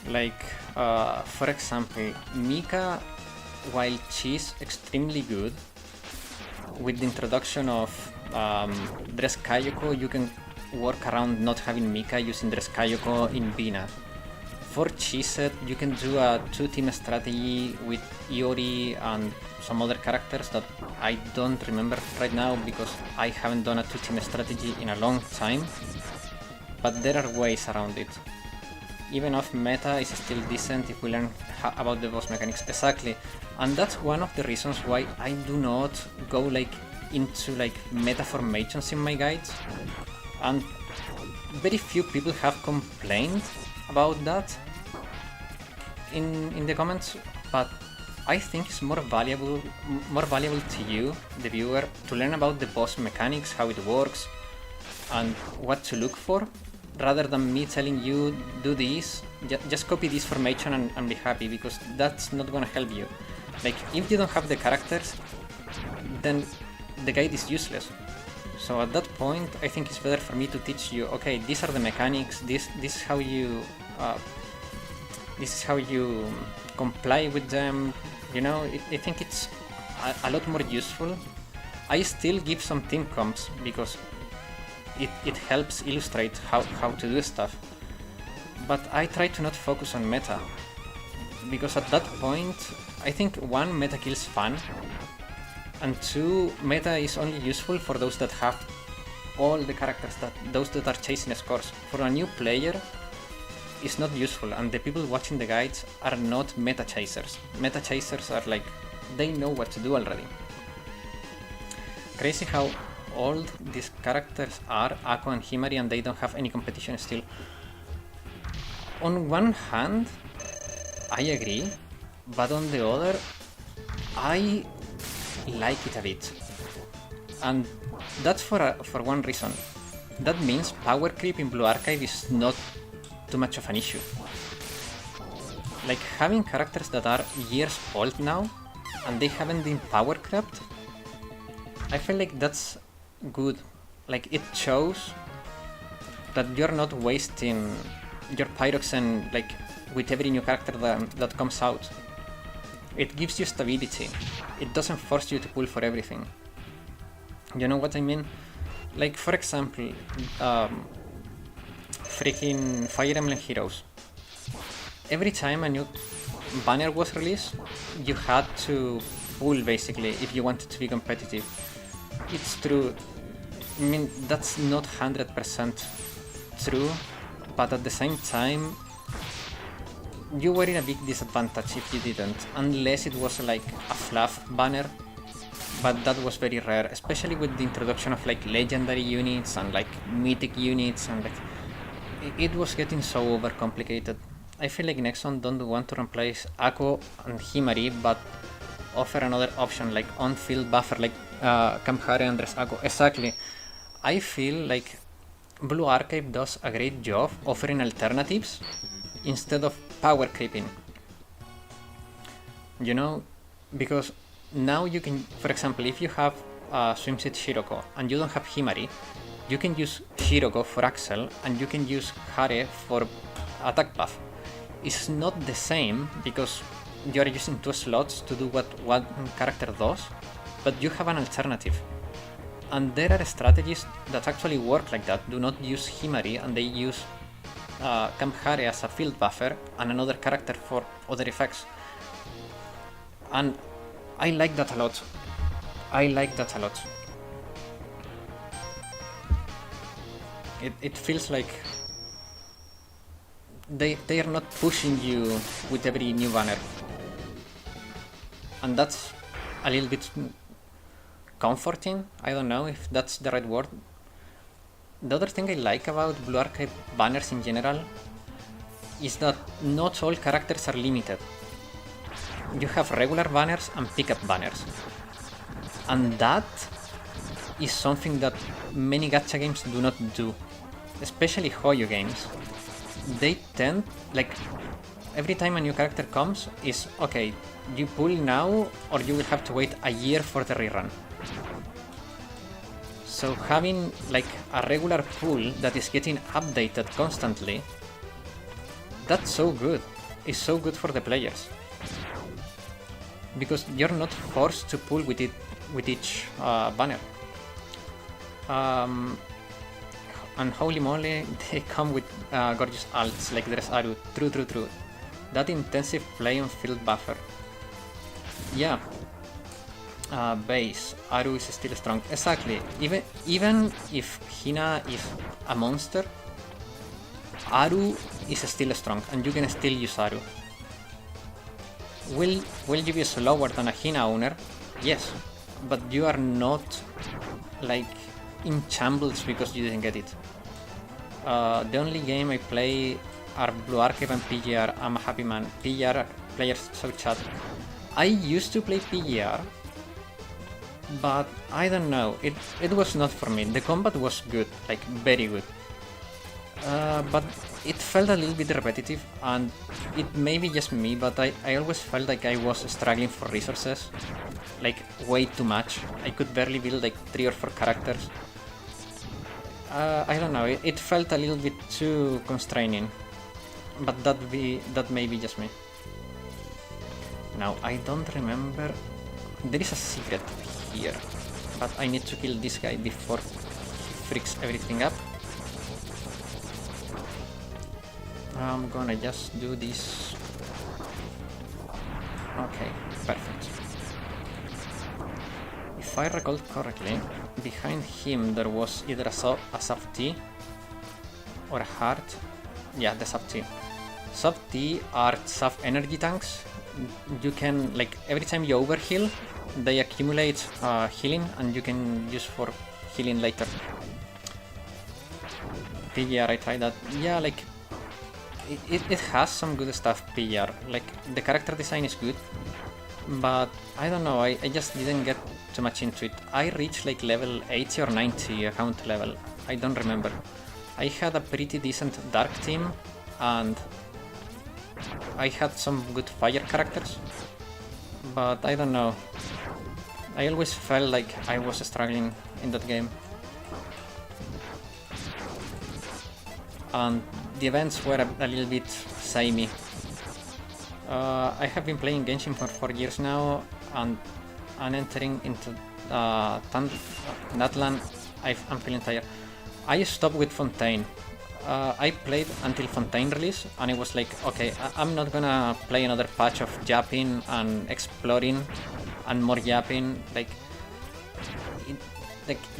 Like, for example, Mika, while she's extremely good, with the introduction of Dress Kayoko, you can work around not having Mika using Dress Kayoko in Bina. For Chiset, you can do a 2-team strategy with Iori and some other characters that I don't remember right now because I haven't done a 2-team strategy in a long time, but there are ways around it. Even off meta is still decent if we learn about the boss mechanics. Exactly, and that's one of the reasons why I do not go like into like meta formations in my guides, and very few people have complained about that in the comments, but I think it's more valuable to you, the viewer, to learn about the boss mechanics, how it works, and what to look for, rather than me telling you, do this, just copy this formation and be happy, because that's not gonna help you. Like, if you don't have the characters, then the guide is useless. So at that point, I think it's better for me to teach you, okay, these are the mechanics, this is how you comply with them, you know. I think it's a lot more useful. I still give some team comps because it helps illustrate how to do stuff, but I try to not focus on meta, because at that point I think 1, meta kills fun, and 2, meta is only useful for those that have all the characters, those that are chasing scores. For a new player, it's not useful, and the people watching the guides are not meta chasers. Meta chasers are like, they know what to do already. Crazy how old these characters are, Ako and Himari, and they don't have any competition still. On one hand, I agree, but on the other, I like it a bit. And that's for one reason. That means power creep in Blue Archive is not too much of an issue. Like, having characters that are years old now, and they haven't been power crept, I feel like that's good. Like, it shows that you're not wasting your pyroxene like with every new character that comes out. It gives you stability. It doesn't force you to pull for everything. You know what I mean? Like, for example, freaking Fire Emblem Heroes. Every time a new banner was released, you had to pull basically if you wanted to be competitive. It's true. I mean, that's not 100% true, but at the same time, you were in a big disadvantage if you didn't, unless it was like a fluff banner, but that was very rare, especially with the introduction of like legendary units and like mythic units, and like it was getting so overcomplicated. I feel like Nexon don't want to replace Ako and Himari, but offer another option like on-field buffer like Kamhare and Dress Ako. Exactly. I feel like Blue Archive does a great job offering alternatives instead of power creeping. You know, because now you can, for example, if you have Swimsuit Shiroko and you don't have Himari, you can use Shiroko for Axel, and you can use Hare for attack buff. It's not the same because you are using 2 slots to do what one character does, but you have an alternative. And there are strategies that actually work like that. Do not use Himari, and they use Camp Hare as a field buffer and another character for other effects. And I like that a lot. It feels like they are not pushing you with every new banner. And that's a little bit comforting. I don't know if that's the right word. The other thing I like about Blue Archive banners in general is that not all characters are limited. You have regular banners and pickup banners. And that is something that many gacha games do not do. Especially Hoyo games. They tend, like, every time a new character comes, is okay, you pull now or you will have to wait a year for the rerun. So having like a regular pool that is getting updated constantly, that's so good. It's so good for the players. Because you're not forced to pull with each banner. And holy moly, they come with gorgeous alts, like there's Aru. True. That intensive play on field buffer. Yeah. Base. Aru is still strong. Exactly. Even if Hina is a monster, Aru is still strong, and you can still use Aru. Will you be slower than a Hina owner? Yes. But you are not, like, in shambles because you didn't get it. The only game I play are Blue Archive and PGR. I'm a happy man. PGR players so chat. I used to play PGR, but I don't know. It was not for me. The combat was good, like very good. But it felt a little bit repetitive, and it may be just me, but I always felt like I was struggling for resources, like way too much. I could barely build like 3 or 4 characters. I don't know, it felt a little bit too constraining, but that may be just me. Now, I don't remember, there is a secret here, but I need to kill this guy before he freaks everything up. I'm gonna just do this. Okay, perfect. If I recall correctly, behind him there was either a soft T or a heart. Yeah, the soft T. Soft T are soft energy tanks. You can, like, every time you overheal, they accumulate healing, and you can use for healing later. PGR, I tried that. Yeah, like, it has some good stuff, PGR. Like, the character design is good, but I don't know, I just didn't get too much into it. I reached like level 80 or 90 account level, I don't remember. I had a pretty decent dark team, and I had some good fire characters, but I don't know. I always felt like I was struggling in that game. And the events were a little bit samey. I have been playing Genshin for 4 years now, and entering into Natlan, I'm feeling tired. I stopped with Fontaine. I played until Fontaine release, and it was like, okay, I'm not gonna play another patch of yapping and exploring and more yapping. Like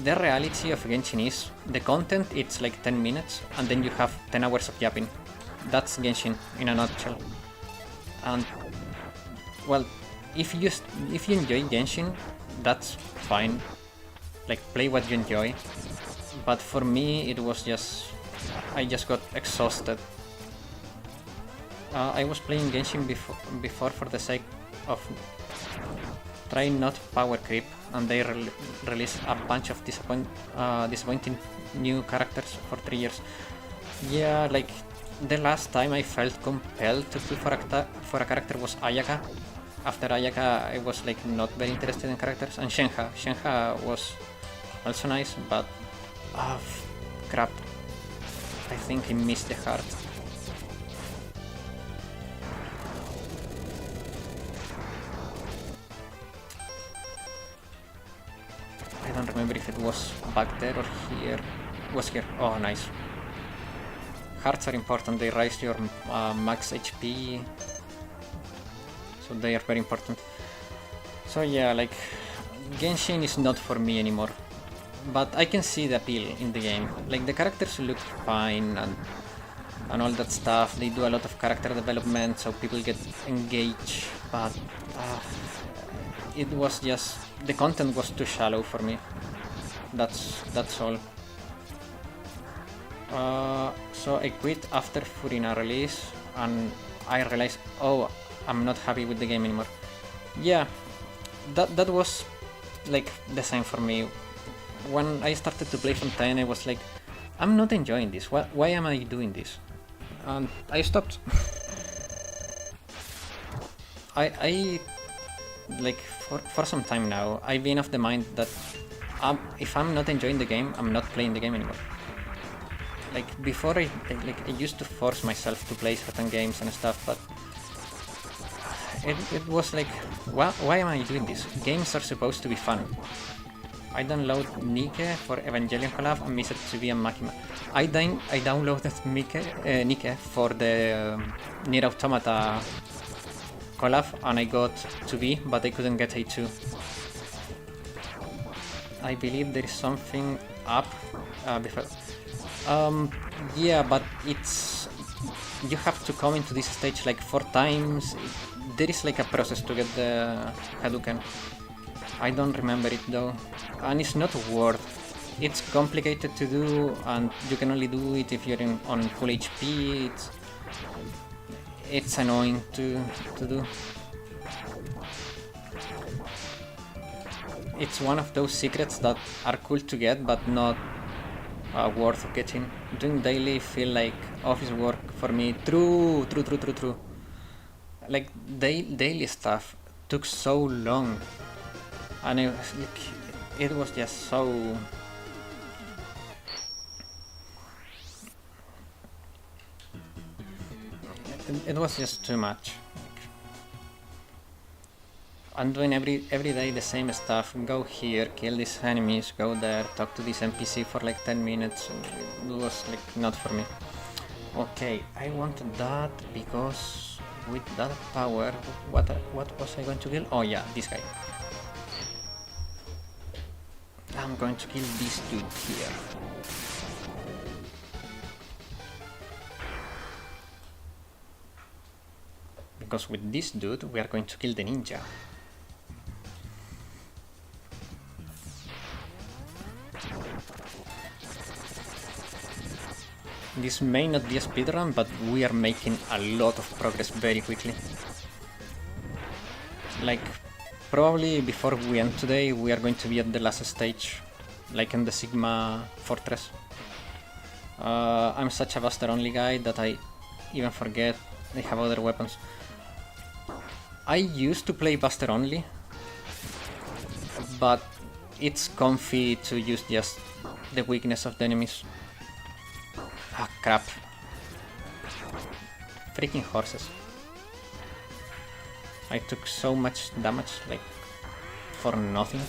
the reality of Genshin is the content, it's like 10 minutes, and then you have 10 hours of yapping. That's Genshin in a nutshell. And well, if you enjoy Genshin, that's fine. Like, play what you enjoy. But for me, it was just, I just got exhausted. I was playing Genshin before for the sake of trying not power creep, and they released a bunch of disappointing new characters for 3 years. Yeah, like, the last time I felt compelled to pull for a character was Ayaka. After Ayaka, I was like not very interested in characters, and Shenhe was also nice, but Ah, crap. I think he missed the heart. I don't remember if it was back there or here. It was here. Oh, nice. Hearts are important. They raise your max HP. So they are very important. So yeah, like, Genshin is not for me anymore. But I can see the appeal in the game. Like, the characters look fine and all that stuff. They do a lot of character development, so people get engaged. But it was just, the content was too shallow for me. That's all. So I quit after Furina release, and I realized, oh, I'm not happy with the game anymore. Yeah, that was like the same for me. When I started to play Fontaine, I was like, I'm not enjoying this. Why am I doing this? And I stopped. I like for some time now, I've been of the mind that if I'm not enjoying the game, I'm not playing the game anymore. Like before, I used to force myself to play certain games and stuff, but it was like, why am I doing this? Games are supposed to be fun. I download Nike for Evangelion collab and Mise2B and Makima. I downloaded Nike for the Nier Automata collab and I got 2B, but I couldn't get A2. I believe there is something up before. Yeah, but it's, you have to come into this stage like 4 times. There is like a process to get the Hadouken. I don't remember it though, and it's not worth. It's complicated to do, and you can only do it if you're on full HP. It's annoying to do. It's one of those secrets that are cool to get, but not worth getting. Doing daily feel like office work for me. True. Like daily stuff took so long, and it was just so. It was just too much. I'm doing every day the same stuff. Go here, kill these enemies, go there, talk to this NPC for like 10 minutes. It was like not for me. Okay, I wanted that because with that power, what was I going to kill? Oh yeah, this guy. I'm going to kill this dude here. Because with this dude, we are going to kill the ninja. This may not be a speedrun, but we are making a lot of progress very quickly. Like, probably before we end today, we are going to be at the last stage, like in the Sigma Fortress. I'm such a Buster only guy that I even forget they have other weapons. I used to play Buster only, but it's comfy to use just the weakness of the enemies. Ah, crap. Freaking horses. I took so much damage, like, for nothing.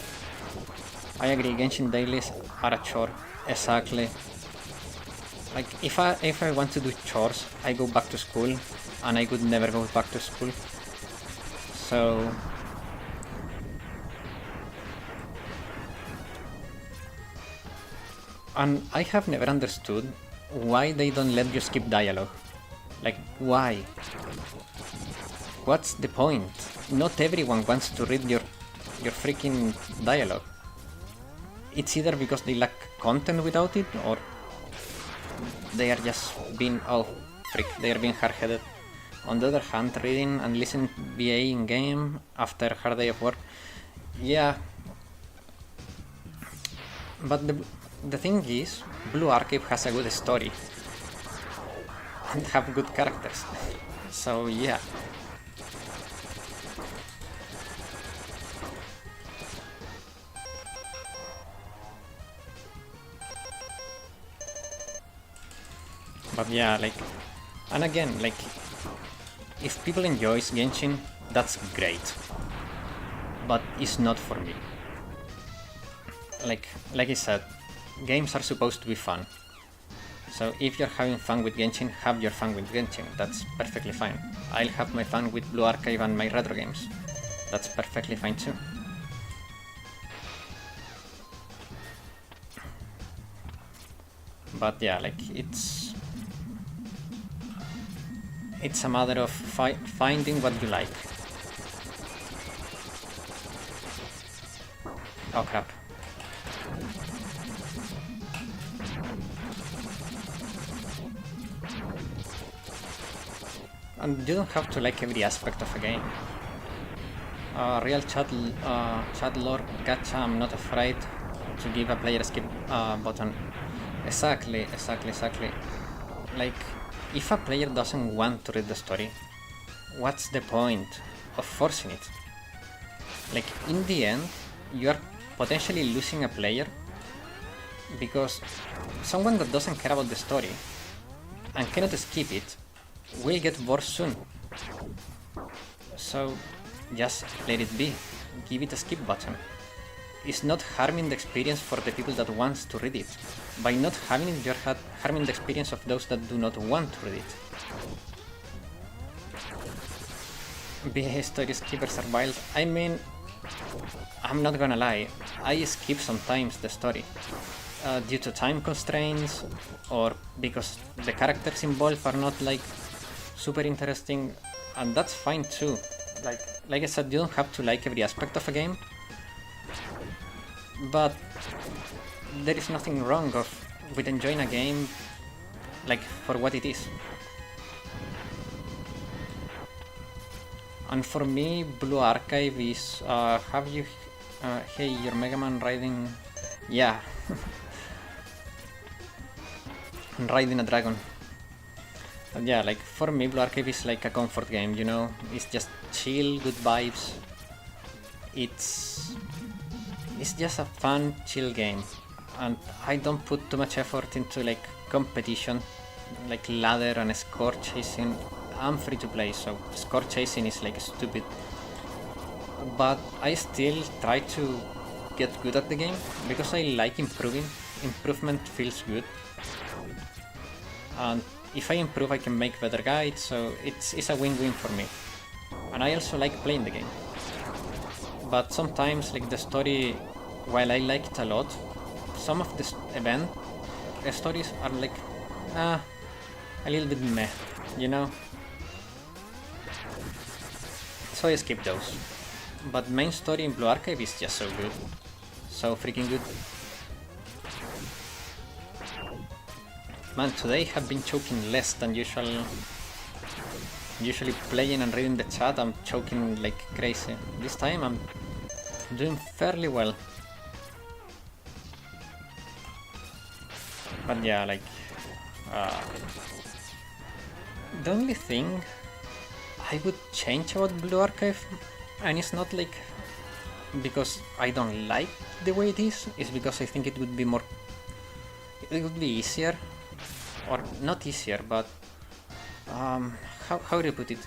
I agree, Genshin dailies are a chore. Exactly. Like, if I want to do chores, I go back to school, and I could never go back to school. So... And I have never understood why they don't let you skip dialogue. Like, why? What's the point? Not everyone wants to read your freaking dialogue. It's either because they lack content without it, or they are just being, oh frick, they are being hard-headed. On the other hand, reading and listening to VA in-game after a hard day of work, yeah. But the thing is, Blue Archive has a good story and have good characters, so yeah. But yeah, like, and again, like, if people enjoys Genshin, that's great. But it's not for me. Like I said, games are supposed to be fun. So if you're having fun with Genshin, have your fun with Genshin. That's perfectly fine. I'll have my fun with Blue Archive and my retro games. That's perfectly fine too. But yeah, like it's a matter of finding what you like. Oh crap. And you don't have to like every aspect of a game. Real chat lore gacha, I'm not afraid to give a player a skip button. Exactly. Like, if a player doesn't want to read the story, what's the point of forcing it? Like, in the end, you are potentially losing a player because someone that doesn't care about the story and cannot skip it will get bored soon. So just let it be. Give it a skip button. It's not harming the experience for the people that wants to read it. By not having it, you're harming the experience of those that do not want to read it. BA story skippers are wild. I mean, I'm not gonna lie, I skip sometimes the story. Due to time constraints, or because the characters involved are not like super interesting, and that's fine too. Like I said, you don't have to like every aspect of a game, but there is nothing wrong with enjoying a game like for what it is. And for me, Blue Archive is have you hey, your Mega Man riding, yeah. Riding a dragon. And yeah, like for me, Blue Archive is like a comfort game, you know? It's just chill, good vibes. It's just a fun, chill game. And I don't put too much effort into like competition, like ladder and score chasing. I'm free to play, so score chasing is like stupid. But I still try to get good at the game because I like improving. Improvement feels good. And if I improve, I can make better guides, so it's a win-win for me. And I also like playing the game. But sometimes, like the story, while I like it a lot, some of the stories are like, a little bit meh, you know? So I skip those. But main story in Blue Archive is just so good. So freaking good. Man, today I have been choking less than usual. Usually playing and reading the chat, I'm choking like crazy. This time I'm doing fairly well. But yeah, like... the only thing I would change about Blue Archive, and it's not like because I don't like the way it is, it's because I think it would be more... it would be easier. Or not easier, but how do you put it?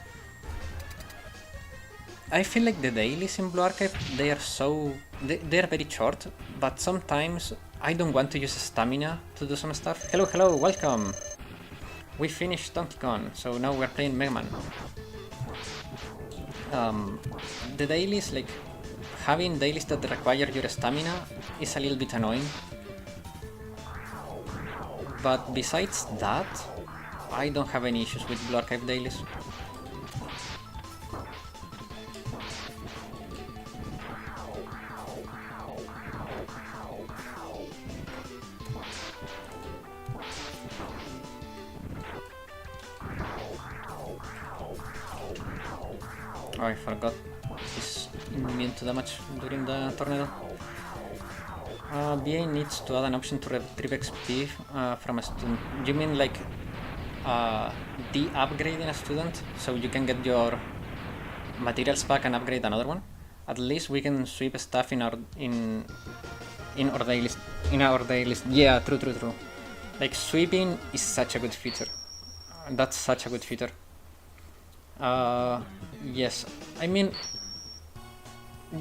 I feel like the dailies in Blue Archive, they are so... they are very short, but sometimes I don't want to use stamina to do some stuff. Hello, welcome! We finished Donkey Kong, so now we're playing Mega Man. The dailies, like, having dailies that require your stamina is a little bit annoying. But besides that, I don't have any issues with Blue Archive dailies. Oh, I forgot he's immune to damage during the tornado. BA needs to add an option to retrieve XP from a student. You mean like de-upgrading a student so you can get your materials back and upgrade another one? At least we can sweep stuff in our daily list. Yeah, true. Like sweeping is such a good feature. That's such a good feature. Yes, I mean,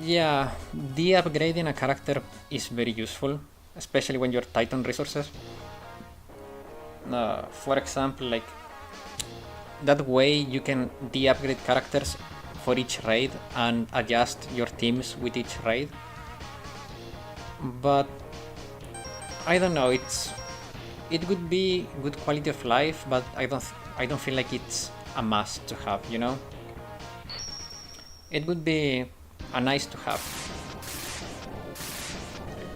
yeah, de-upgrading a character is very useful, especially when you're tight on resources. For example, like that way you can de-upgrade characters for each raid and adjust your teams with each raid. But I don't know, it would be good quality of life, but I don't feel like it's a must to have, you know? It would be a nice to have.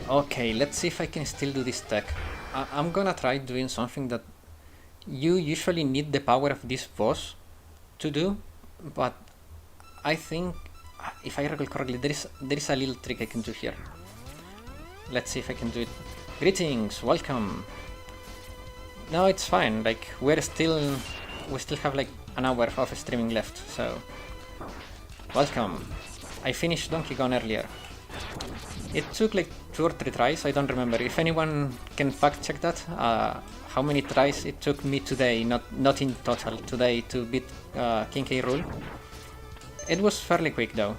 Okay, let's see if I can still do this tech. I'm gonna try doing something that you usually need the power of this boss to do, but I think, if I recall correctly, there is a little trick I can do here. Let's see if I can do it. Greetings, welcome. No, it's fine. Like we still have like an hour of streaming left, so welcome. I finished Donkey Kong earlier. It took like 2 or 3 tries. I don't remember. If anyone can fact check that, how many tries it took me today, not in total, today to beat King K. Rool. It was fairly quick though.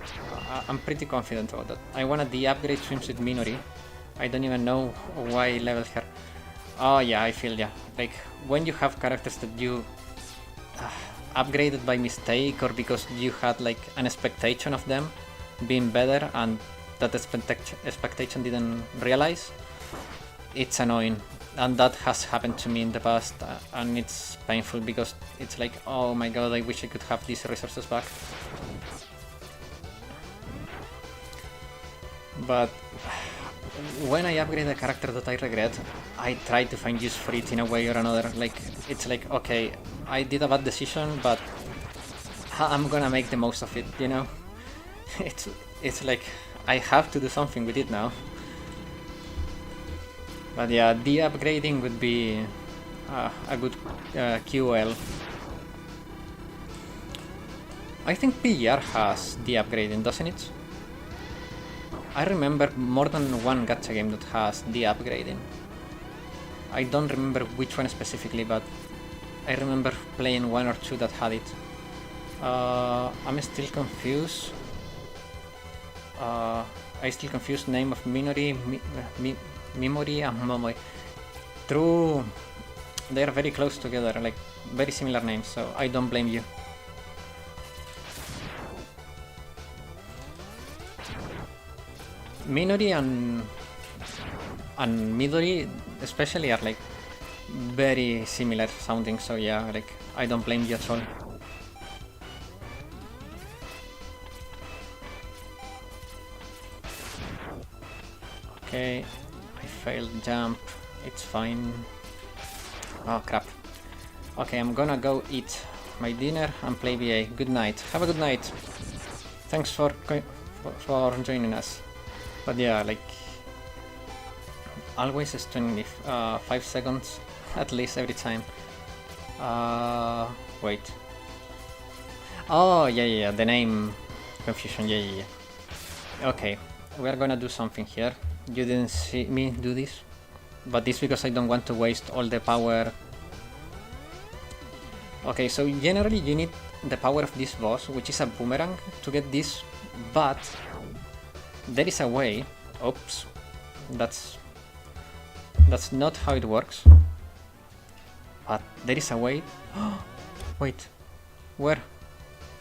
I'm pretty confident about that. I wanna de-upgrade Swimsuit Minori. I don't even know why I leveled her. Oh yeah, I feel ya. Like when you have characters that you upgraded by mistake or because you had like an expectation of them being better and that expectation didn't realize, it's annoying. And that has happened to me in the past, and it's painful because it's like, oh my god, I wish I could have these resources back. But when I upgrade a character that I regret, I try to find use for it in a way or another. Like, it's like, okay, I did a bad decision, but I'm gonna make the most of it, you know? It's like, I have to do something with it now. But yeah, de-upgrading would be a good QOL. I think PR has de-upgrading, doesn't it? I remember more than one gacha game that has de-upgrading. I don't remember which one specifically, but I remember playing 1 or 2 that had it. I'm still confused. I still confuse name of Minori, Mimori and Momoi. True, they are very close together, like very similar names, so I don't blame you. Minori and Midori especially are like very similar sounding, so yeah, like I don't blame you at all. Okay, I failed jump, it's fine. Oh crap. Okay, I'm gonna go eat my dinner and play VA. Good night. Have a good night. Thanks for joining us. But yeah, like always is 25 seconds at least every time. Wait. Oh yeah, the name confusion. Yeah. Okay, we're gonna do something here. You didn't see me do this, but this because I don't want to waste all the power. Okay, so generally you need the power of this boss, which is a boomerang, to get this, but there is a way. Oops, that's not how it works. But there is a way. Wait, where?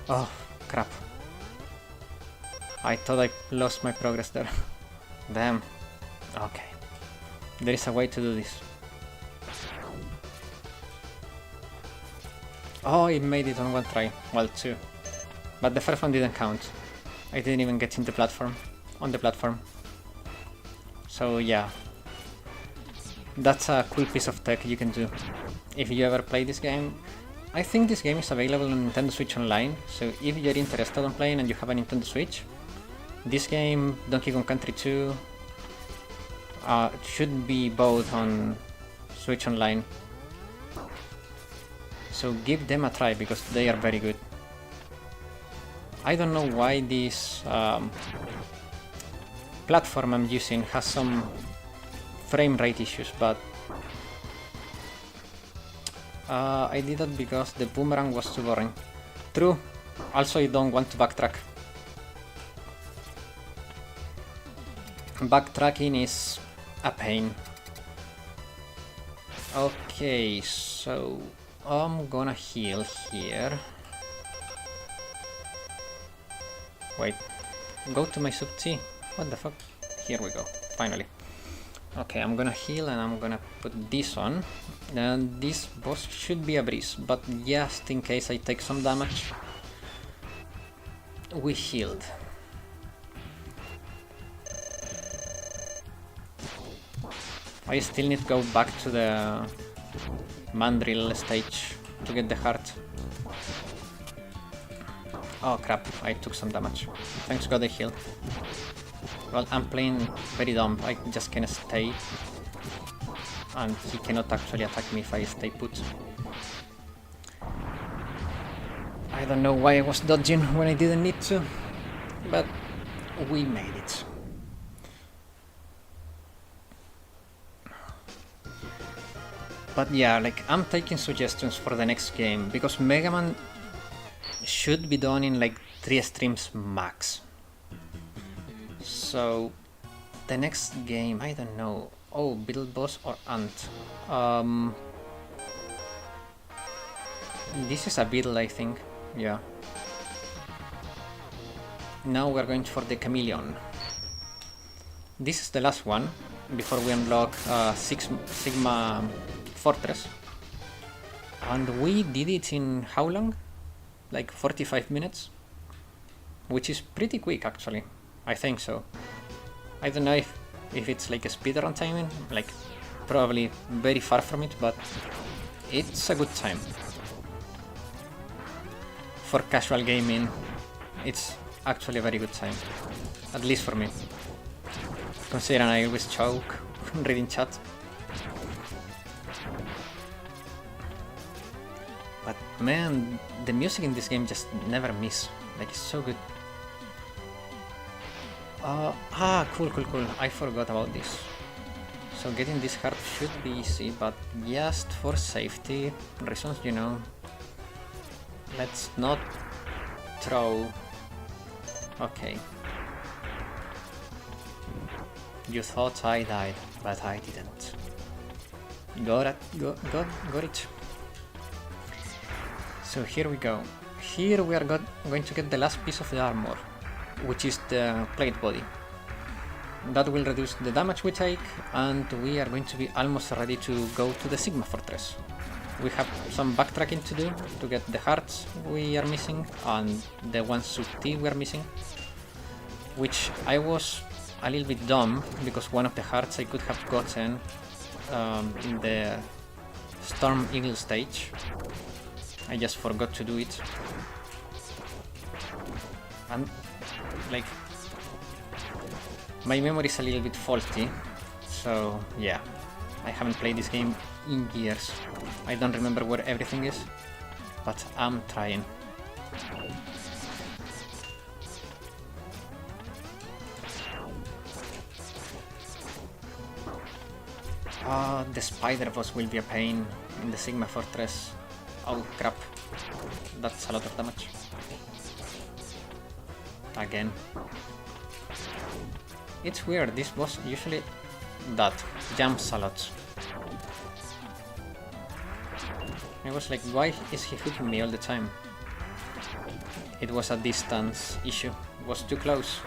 Oh crap! I thought I lost my progress there. Damn. Okay, there is a way to do this. Oh, it made it on 1 try. Well, 2, but the first one didn't count. I didn't even get on the platform. So yeah, that's a cool piece of tech you can do if you ever play this game. I think this game is available on Nintendo Switch Online, so if you're interested in playing and you have a Nintendo Switch, this game, Donkey Kong Country 2, should be both on Switch Online. So give them a try because they are very good. I don't know why this platform I'm using has some frame rate issues, but I did that because the boomerang was too boring. True. Also, you don't want to backtrack. Backtracking is a pain. Okay, so I'm gonna heal here. Wait, go to my sub T. What the fuck? Here we go, finally. Okay, I'm gonna heal and I'm gonna put this on. And this boss should be a breeze, but just in case I take some damage, we healed. I still need to go back to the mandrill stage to get the heart. Oh crap, I took some damage. Thanks God I healed. Well, I'm playing very dumb, I just can't stay. And he cannot actually attack me if I stay put. I don't know why I was dodging when I didn't need to, but we made it. But yeah, like, I'm taking suggestions for the next game, because Mega Man should be done in like 3 streams max. So, the next game, I don't know. Oh, Beetle Boss or Ant. This is a Beetle, I think. Yeah. Now we're going for the Chameleon. This is the last one, before we unlock Sigma Fortress. And we did it in how long? Like 45 minutes? Which is pretty quick actually. I think so. I don't know if it's like a speedrun timing, like probably very far from it, but it's a good time. For casual gaming, it's actually a very good time. At least for me. Considering I always choke reading chat. But man, the music in this game just never miss. Like, it's so good. Cool. I forgot about this. So getting this heart should be easy, but just for safety reasons, you know. Let's not throw... Okay. You thought I died, but I didn't. Got it. So here we go. Here we are going to get the last piece of the armor, which is the plate body. That will reduce the damage we take, and we are going to be almost ready to go to the Sigma Fortress. We have some backtracking to do to get the hearts we are missing and the one sub T we are missing, which I was a little bit dumb because one of the hearts I could have gotten in the Storm Eagle stage. I just forgot to do it. And like, my memory is a little bit faulty, so yeah, I haven't played this game in years. I don't remember where everything is, but I'm trying. The spider boss will be a pain in the Sigma Fortress. Oh crap, that's a lot of damage. Again. It's weird, this boss usually jumps a lot. I was like, why is he hitting me all the time? It was a distance issue, it was too close.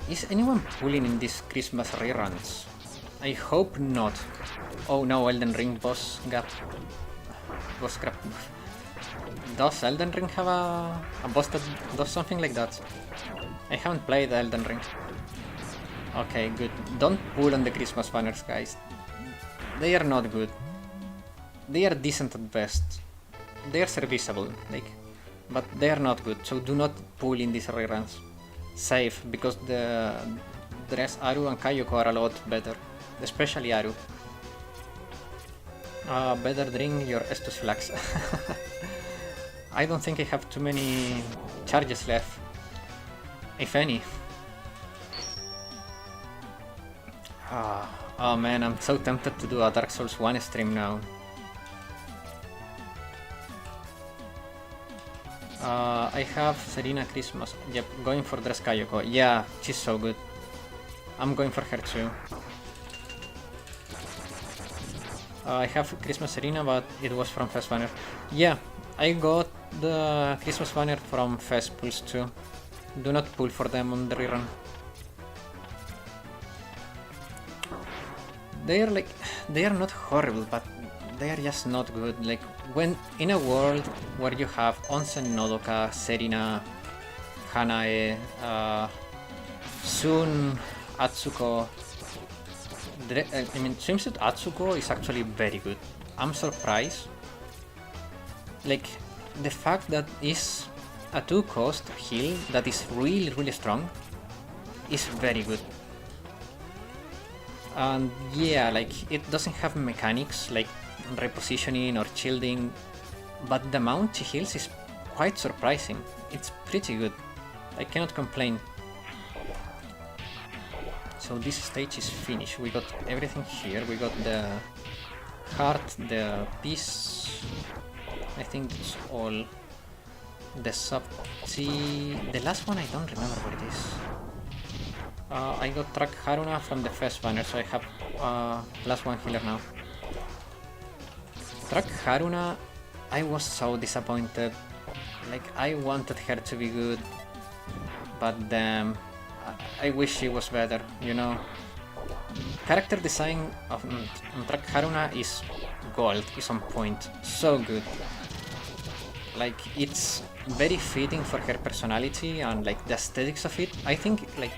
Is anyone pulling in these Christmas reruns? I hope not. Oh no, Elden Ring boss gap. Boss crap. Does Elden Ring have a boss that does something like that? I haven't played Elden Ring. Okay, good. Don't pull on the Christmas banners, guys. They are not good. They are decent at best. They are serviceable, like, but they are not good, so do not pull in these reruns. Save, because the rest Aru and Kayoko are a lot better, especially Aru. Better drink your Estus Flax. I don't think I have too many charges left, if any. Oh man, I'm so tempted to do a Dark Souls 1 stream now. I have Serena Christmas. Yep, going for Dress Kayoko. Yeah, she's so good. I'm going for her too. I have Christmas Serena, but it was from Fest Banner. Yeah, I got the Christmas Banner from Fest pulls too. Do not pull for them on the rerun. They are not horrible, but they are just not good. Like, when in a world where you have Onsen Nodoka, Serena, Hanae, Sun, Atsuko, I mean, Swimsuit Atsuko is actually very good. I'm surprised. Like, the fact that is a 2-cost heal that is really strong is very good. And yeah, like, it doesn't have mechanics like repositioning or shielding, but the amount she heals is quite surprising. It's pretty good. I cannot complain. So this stage is finished. We got everything here. We got the heart, the piece. I think that's all. The sub-T. The last one I don't remember what it is. I got Track Haruna from the first banner, so I have plus one healer now. Track Haruna, I was so disappointed. Like, I wanted her to be good, but damn, I wish she was better, you know. Character design of Track Haruna is gold, is on point, so good. Like, it's very fitting for her personality and like the aesthetics of it. I think, like,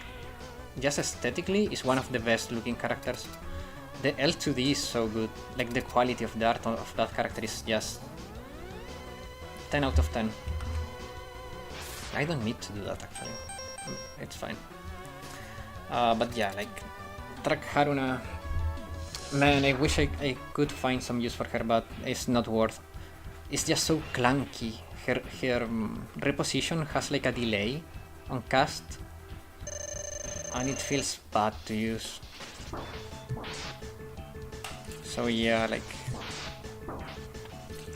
just aesthetically is one of the best looking characters. The L2D is so good, like the quality of the art of that character is just 10 out of 10. I don't need to do that actually, it's fine. But yeah, like, Track Haruna, man, I wish I could find some use for her, but it's not worth. It's just so clunky. Her reposition has like a delay on cast, and it feels bad to use. So yeah, like,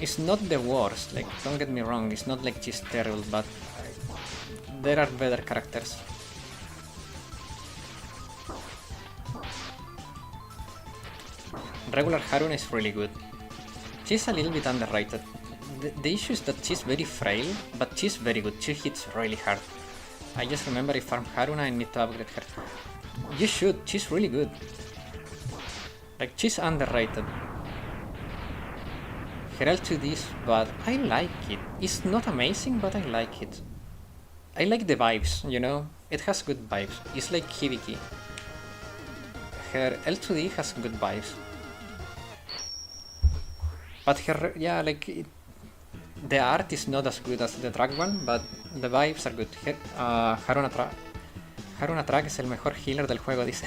it's not the worst, like, don't get me wrong, it's not like she's terrible, but there are better characters. Regular Haruna is really good. She's a little bit underrated. The issue is that she's very frail, but she's very good, she hits really hard. I just remember if I'm Haruna, I need to upgrade her. You should, she's really good. Like, she's underrated. Her L2D is bad. I like it. It's not amazing, but I like it. I like the vibes, you know? It has good vibes. It's like Hibiki. Her L2D has good vibes. But her, yeah, like, the art is not as good as the track one, but the vibes are good. Haruna Track es el mejor healer del juego, dice.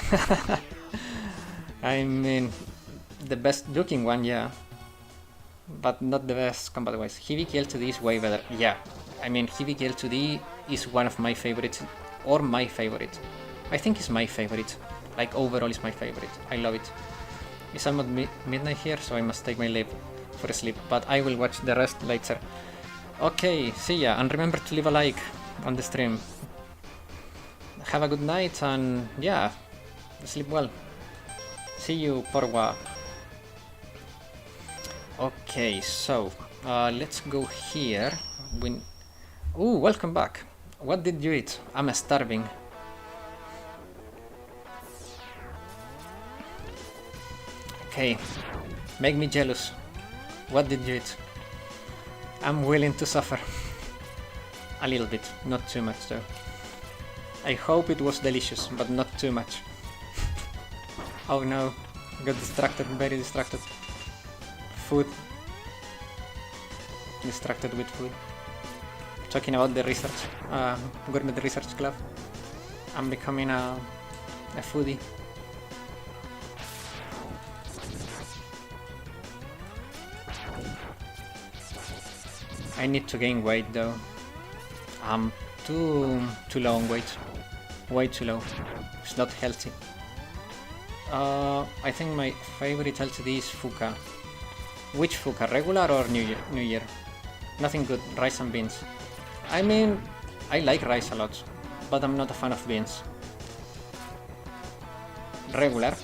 I mean, the best looking one, yeah. But not the best combat wise. Hibiki L2D is way better. Yeah, I mean, Hibiki L2D is one of my favorites, or my favorite. I think it's my favorite. Like, overall is my favorite. I love it. It's almost midnight here, so I must take my leave for sleep, but I will watch the rest later. Okay, see ya, and remember to leave a like on the stream. Have a good night, and yeah, sleep well. See you, Porwa. Okay, so let's go here. Ooh, welcome back. What did you eat? I'm starving. Okay, make me jealous. What did you eat? I'm willing to suffer. A little bit, not too much though. I hope it was delicious, but not too much. Oh no, got distracted, very distracted. Food. Distracted with food. Talking about the research, gourmet research club. I'm becoming a foodie. I I need to gain weight though. I'm too low on weight. Way too low. It's not healthy. I think my favorite LTD is Fuka. Which Fuka? Regular or New Year? Nothing good. Rice and beans. I mean, I like rice a lot, but I'm not a fan of beans. Regular.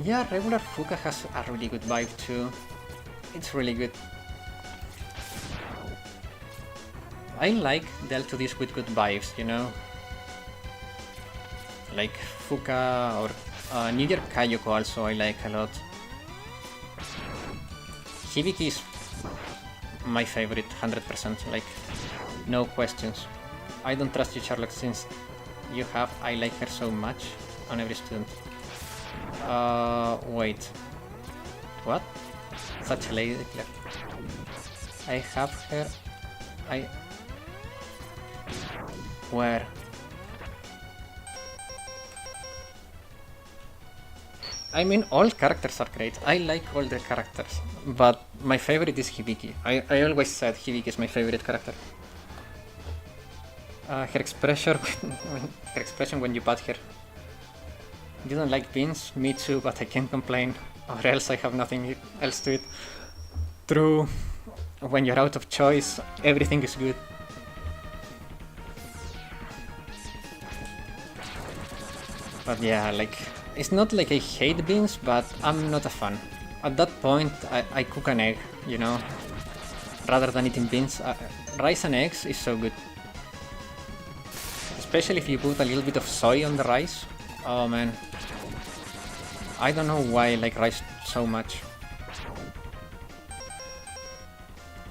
Yeah, regular Fuka has a really good vibe too. It's really good. I like the L2Ds with good vibes, you know? Like Fuka or New Year Kayoko also I like a lot. Hibiki is my favorite, 100%, like, no questions. I don't trust you, Sherlock, since you have I like her so much on every student. Wait. What? Such a lady. I have her. Where? I mean, all characters are great. I like all the characters, but my favorite is Hibiki. I always said Hibiki is my favorite character. Her expression when you pat her. You don't like beans? Me too, but I can't complain, or else I have nothing else to eat. True. When you're out of choice, everything is good. But yeah, like, it's not like I hate beans, but I'm not a fan. At that point, I cook an egg, you know, rather than eating beans. Rice and eggs is so good. Especially if you put a little bit of soy on the rice. Oh man. I don't know why I like rice so much.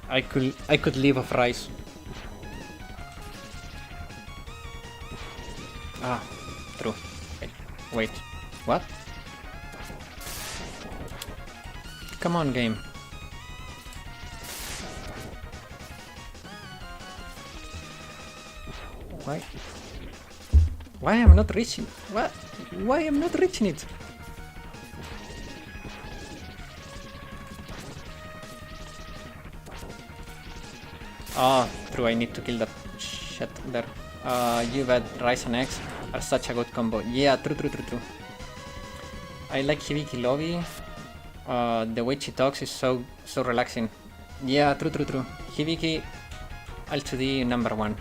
I could live off rice. Ah, true. Wait, what? Come on, game. Why? Why am I not reaching? What? Why am I not reaching it? Oh, true, I need to kill that shit there. You bet, rice and eggs are such a good combo. Yeah, true. I like Hibiki lobby. The way she talks is so relaxing. Yeah, true. Hibiki L2D number 1.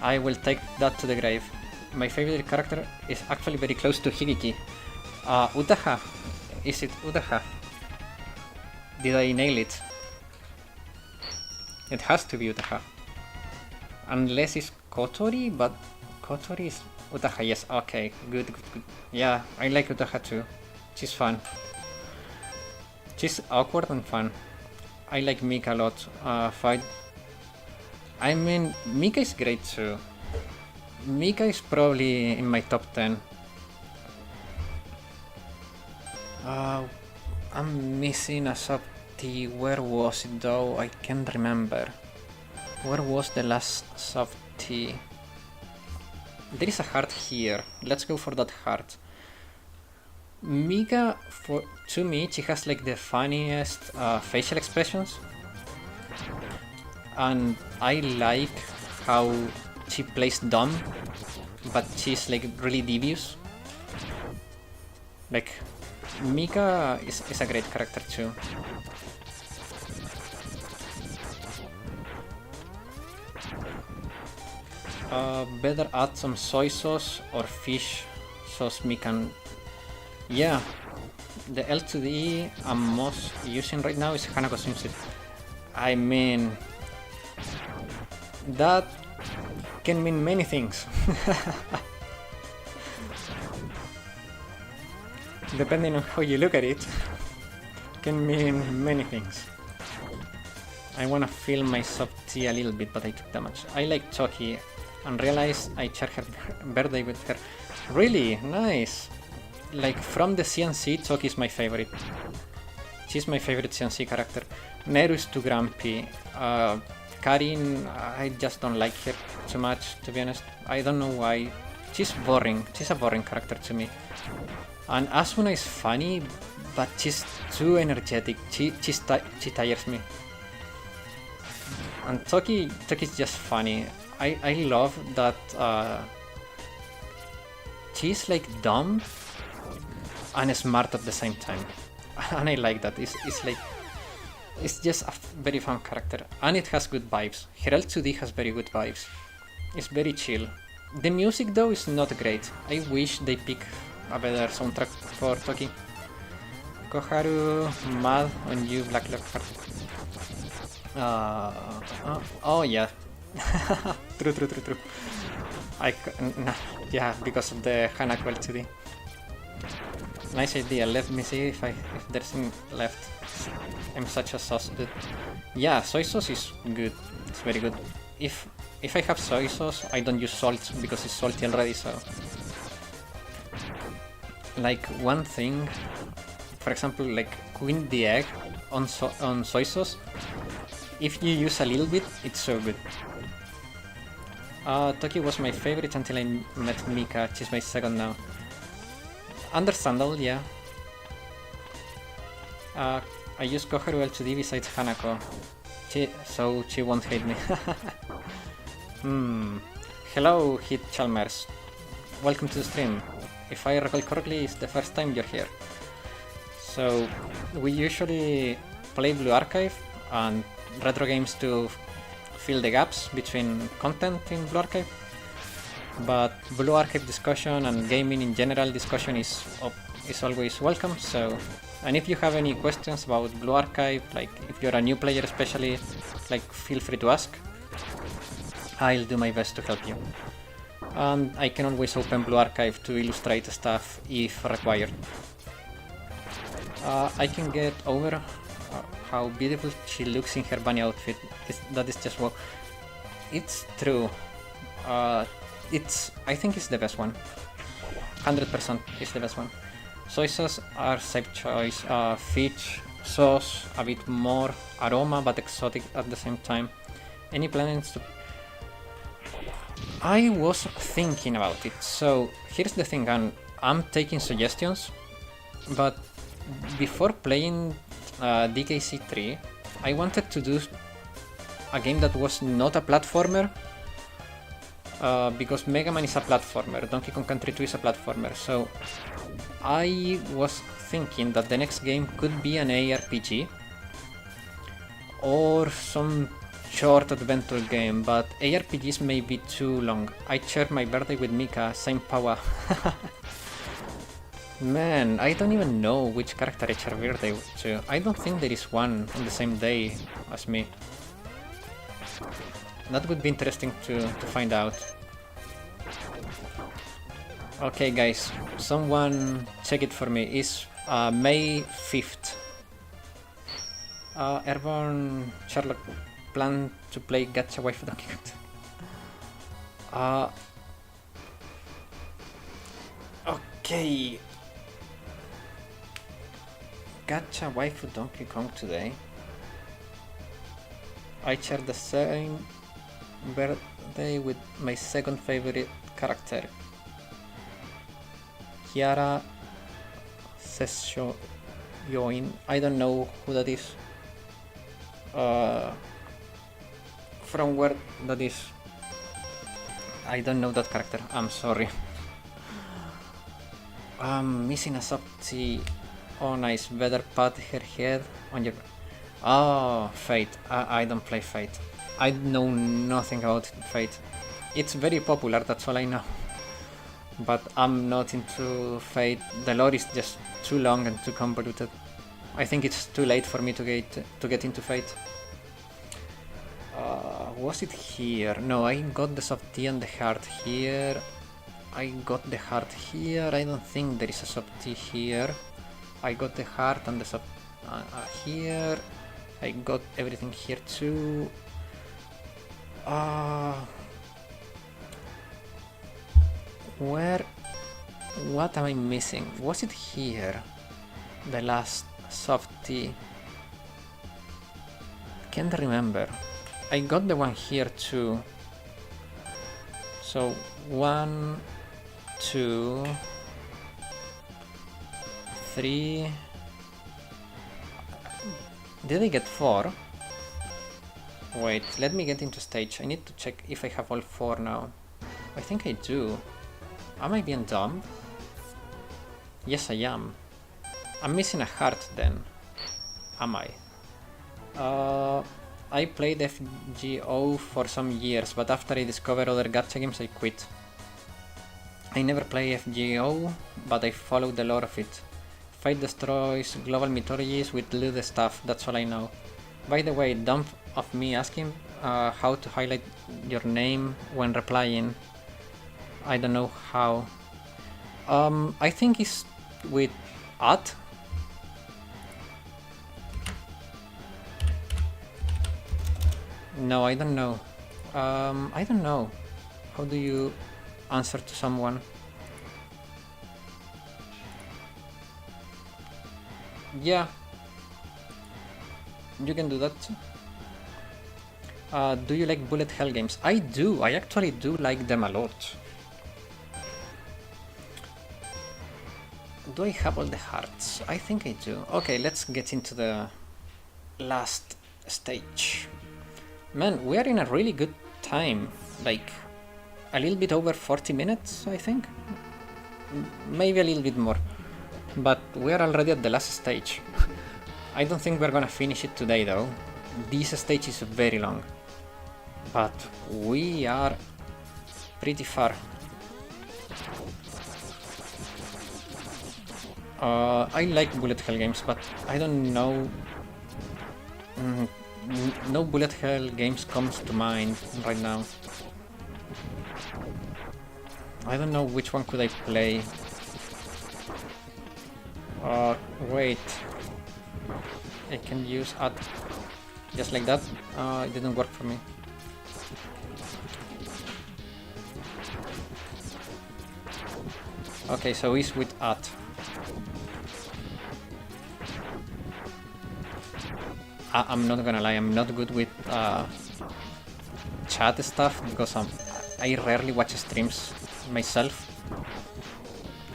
I will take that to the grave. My favorite character is actually very close to Hibiki. Utaha. Is it Utaha? Did I nail it? It has to be Utaha. Unless it's Kotori, but Kotori is Utaha, yes, okay, good. Yeah, I like Utaha too. She's fun. She's awkward and fun. I like Mika a lot. I mean, Mika is great too. Mika is probably in my top 10. I'm missing a sub T. Where was it though? I can't remember. Where was the last sub T? There is a heart here. Let's go for that heart. Mika, to me, she has like the funniest facial expressions. And I like how she plays dumb, but she's like really devious. Like, Mika is a great character too. Better add some soy sauce or fish sauce Mika. Yeah, the L2D I'm most using right now is Hanako Swimsuit. I mean, that can mean many things. Depending on how you look at it, can mean many things. I wanna feel my sub T a little bit, but I took damage. I like Toki and realize I shared her birthday with her. Really? Nice! Like, from the CNC, Toki is my favorite. She's my favorite CNC character. Neru is too grumpy. Karin, I just don't like her too much, to be honest. I don't know why. she's boring. She's a boring character to me. And Asuna is funny, but she's too energetic. She tires me. And Toki's just funny. I love that she's like dumb and smart at the same time. And I like that. It's just a very fun character. And it has good vibes. Her L2D has very good vibes. It's very chill. The music though is not great. I wish they pick a better soundtrack for Toki. Koharu, mad on you, Black Lockhart. Oh yeah. True. Yeah, because of the Hanako LTD. Nice idea. Let me see if there's any left. I'm such a sauce dude. Yeah, soy sauce is good. It's very good. If I have soy sauce, I don't use salt because it's salty already. So, like one thing, for example, like cooking the egg on soy sauce. If you use a little bit, it's so good. Toki was my favorite until I met Mika. She's my second now. Understandable, yeah. I use Koharu L2D besides Hanako, so she won't hate me. Hello, Hit Chalmers. Welcome to the stream. If I recall correctly, it's the first time you're here. So, we usually play Blue Archive and retro games to fill the gaps between content in Blue Archive. But Blue Archive discussion and gaming in general discussion is always welcome. So, and if you have any questions about Blue Archive, like if you're a new player especially, like feel free to ask. I'll do my best to help you. And I can always open Blue Archive to illustrate stuff if required. I can get over how beautiful she looks in her bunny outfit. That is just wow. It's true. I think it's the best one. 100% is the best one. Soy sauce are safe choice. Fish sauce, a bit more aroma but exotic at the same time. Any plans to... I was thinking about it. So here's the thing, and I'm taking suggestions, but before playing DKC3, I wanted to do a game that was not a platformer. Because Mega Man is a platformer, Donkey Kong Country 2 is a platformer, so I was thinking that the next game could be an ARPG or some short adventure game, but ARPGs may be too long. I shared my birthday with Mika, same power. Man, I don't even know which character I share birthday to. I don't think there is one on the same day as me. That would be interesting to find out. Okay guys, someone check it for me. It's May 5th. Airborne Sherlock plan to play Gacha Waifu Donkey Kong. Okay. Gacha Waifu Donkey Kong today. I share the same birthday with my second favorite character, Kiara Sessho Yoin. I don't know who that is. From where that is. I don't know that character. I'm sorry. I'm missing a softy. Oh nice. Better pat her head on your... Oh, Fate. I don't play Fate. I know nothing about Fate. It's very popular, that's all I know. But I'm not into Fate. The lore is just too long and too convoluted. I think it's too late for me to get into Fate. Was it here? No, I got the soft tea and the heart here. I got the heart here. I don't think there is a soft tea here. I got the heart and the soft here. I got everything here too. What am I missing? Was it here? The last softy? Can't remember. I got the one here too. So 1, 2, 3. Did I get 4? Wait, let me get into stage. I need to check if I have all 4 now. I think I do. Am I being dumb? Yes, I am. I'm missing a heart then. Am I? I played FGO for some years, but after I discovered other gacha games, I quit. I never play FGO, but I follow the lore of it. Fight destroys global mythologies with little stuff, that's all I know. By the way, dumb of me asking how to highlight your name when replying. I don't know how. I think it's with @ No, I don't know. I don't know. How do you answer to someone? Yeah. You can do that too. Do you like bullet hell games? I do. I actually do like them a lot. Do I have all the hearts? I think I do. Okay, let's get into the last stage. Man, we are in a really good time. Like, a little bit over 40 minutes, I think? Maybe a little bit more. But we are already at the last stage. I don't think we're gonna finish it today though. This stage is very long. But we are pretty far. I like bullet hell games, but I don't know. No bullet hell games comes to mind right now. I don't know which one could I play. Wait. I can use @ just like that. It didn't work for me. Okay, so it's with @ I'm not gonna lie, I'm not good with chat stuff because I rarely watch streams myself,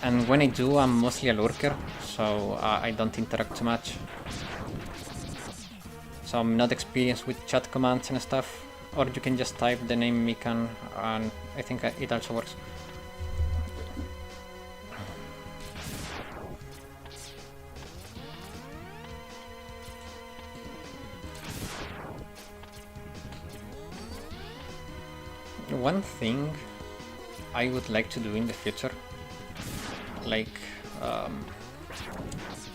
and when I do, I'm mostly a lurker, so I don't interact too much. So I'm not experienced with chat commands and stuff, or you can just type the name Mikan, and I think it also works. One thing I would like to do in the future, like,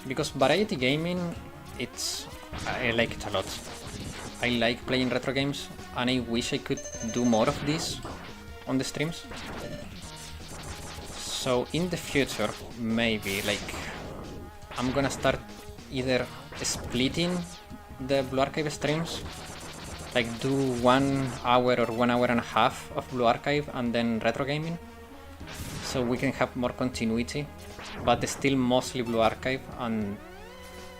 because variety gaming, I like it a lot. I like playing retro games, and I wish I could do more of this on the streams. So in the future, maybe, like, I'm gonna start either splitting the Blue Archive streams, like do 1 hour or 1 hour and a half of Blue Archive and then retro gaming, so we can have more continuity, but still mostly Blue Archive,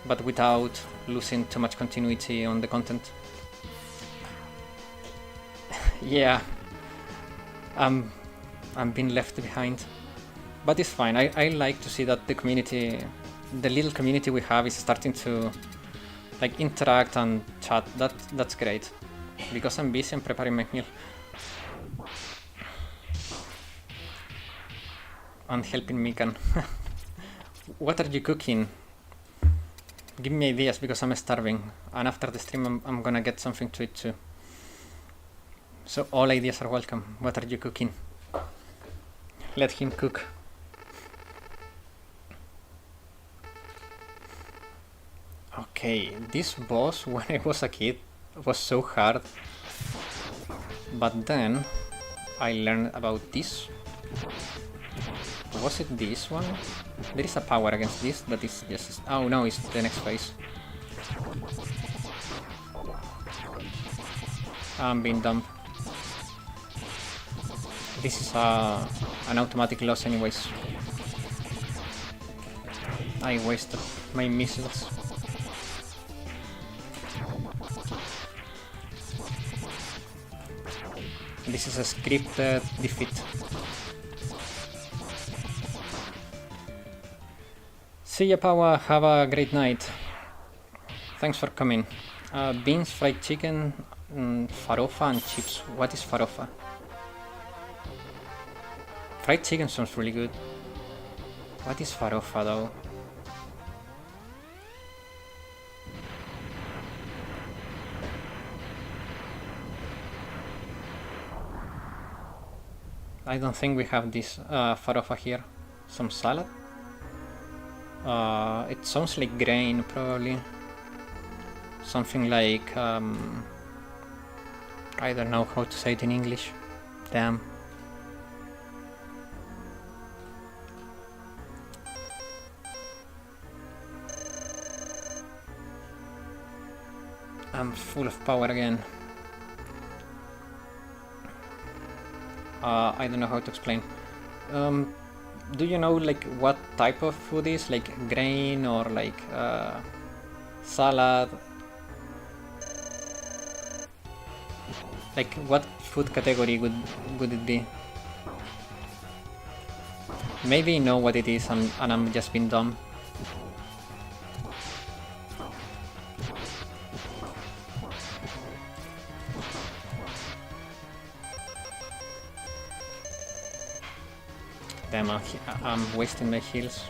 but without losing too much continuity on the content. Yeah, I'm being left behind, but it's fine. I like to see that the community, the little community we have, is starting to like interact and chat. That's great, because I'm busy and preparing my meal and helping Mikan. What are you cooking? Give me ideas, because I'm starving, and after the stream I'm gonna get something to eat too. So all ideas are welcome. What are you cooking? Let him cook. Okay, this boss when I was a kid was so hard, but then I learned about this. Was it this one? There is a power against this that is just... Oh no, it's the next phase. I'm being dumb. This is an automatic loss anyways. I wasted my missiles. This is a scripted defeat. See ya, Pawa. Have a great night. Thanks for coming. Beans, fried chicken, farofa, and chips. What is farofa? Fried chicken sounds really good. What is farofa though? I don't think we have this farofa here. Some salad? It sounds like grain, probably. Something like... I don't know how to say it in English. Damn. I'm full of power again. I don't know how to explain. Do you know like what type of food is? Like grain or like salad? Like what food category would it be? Maybe I know what it is and I'm just being dumb. Damn, I'm wasting my heals.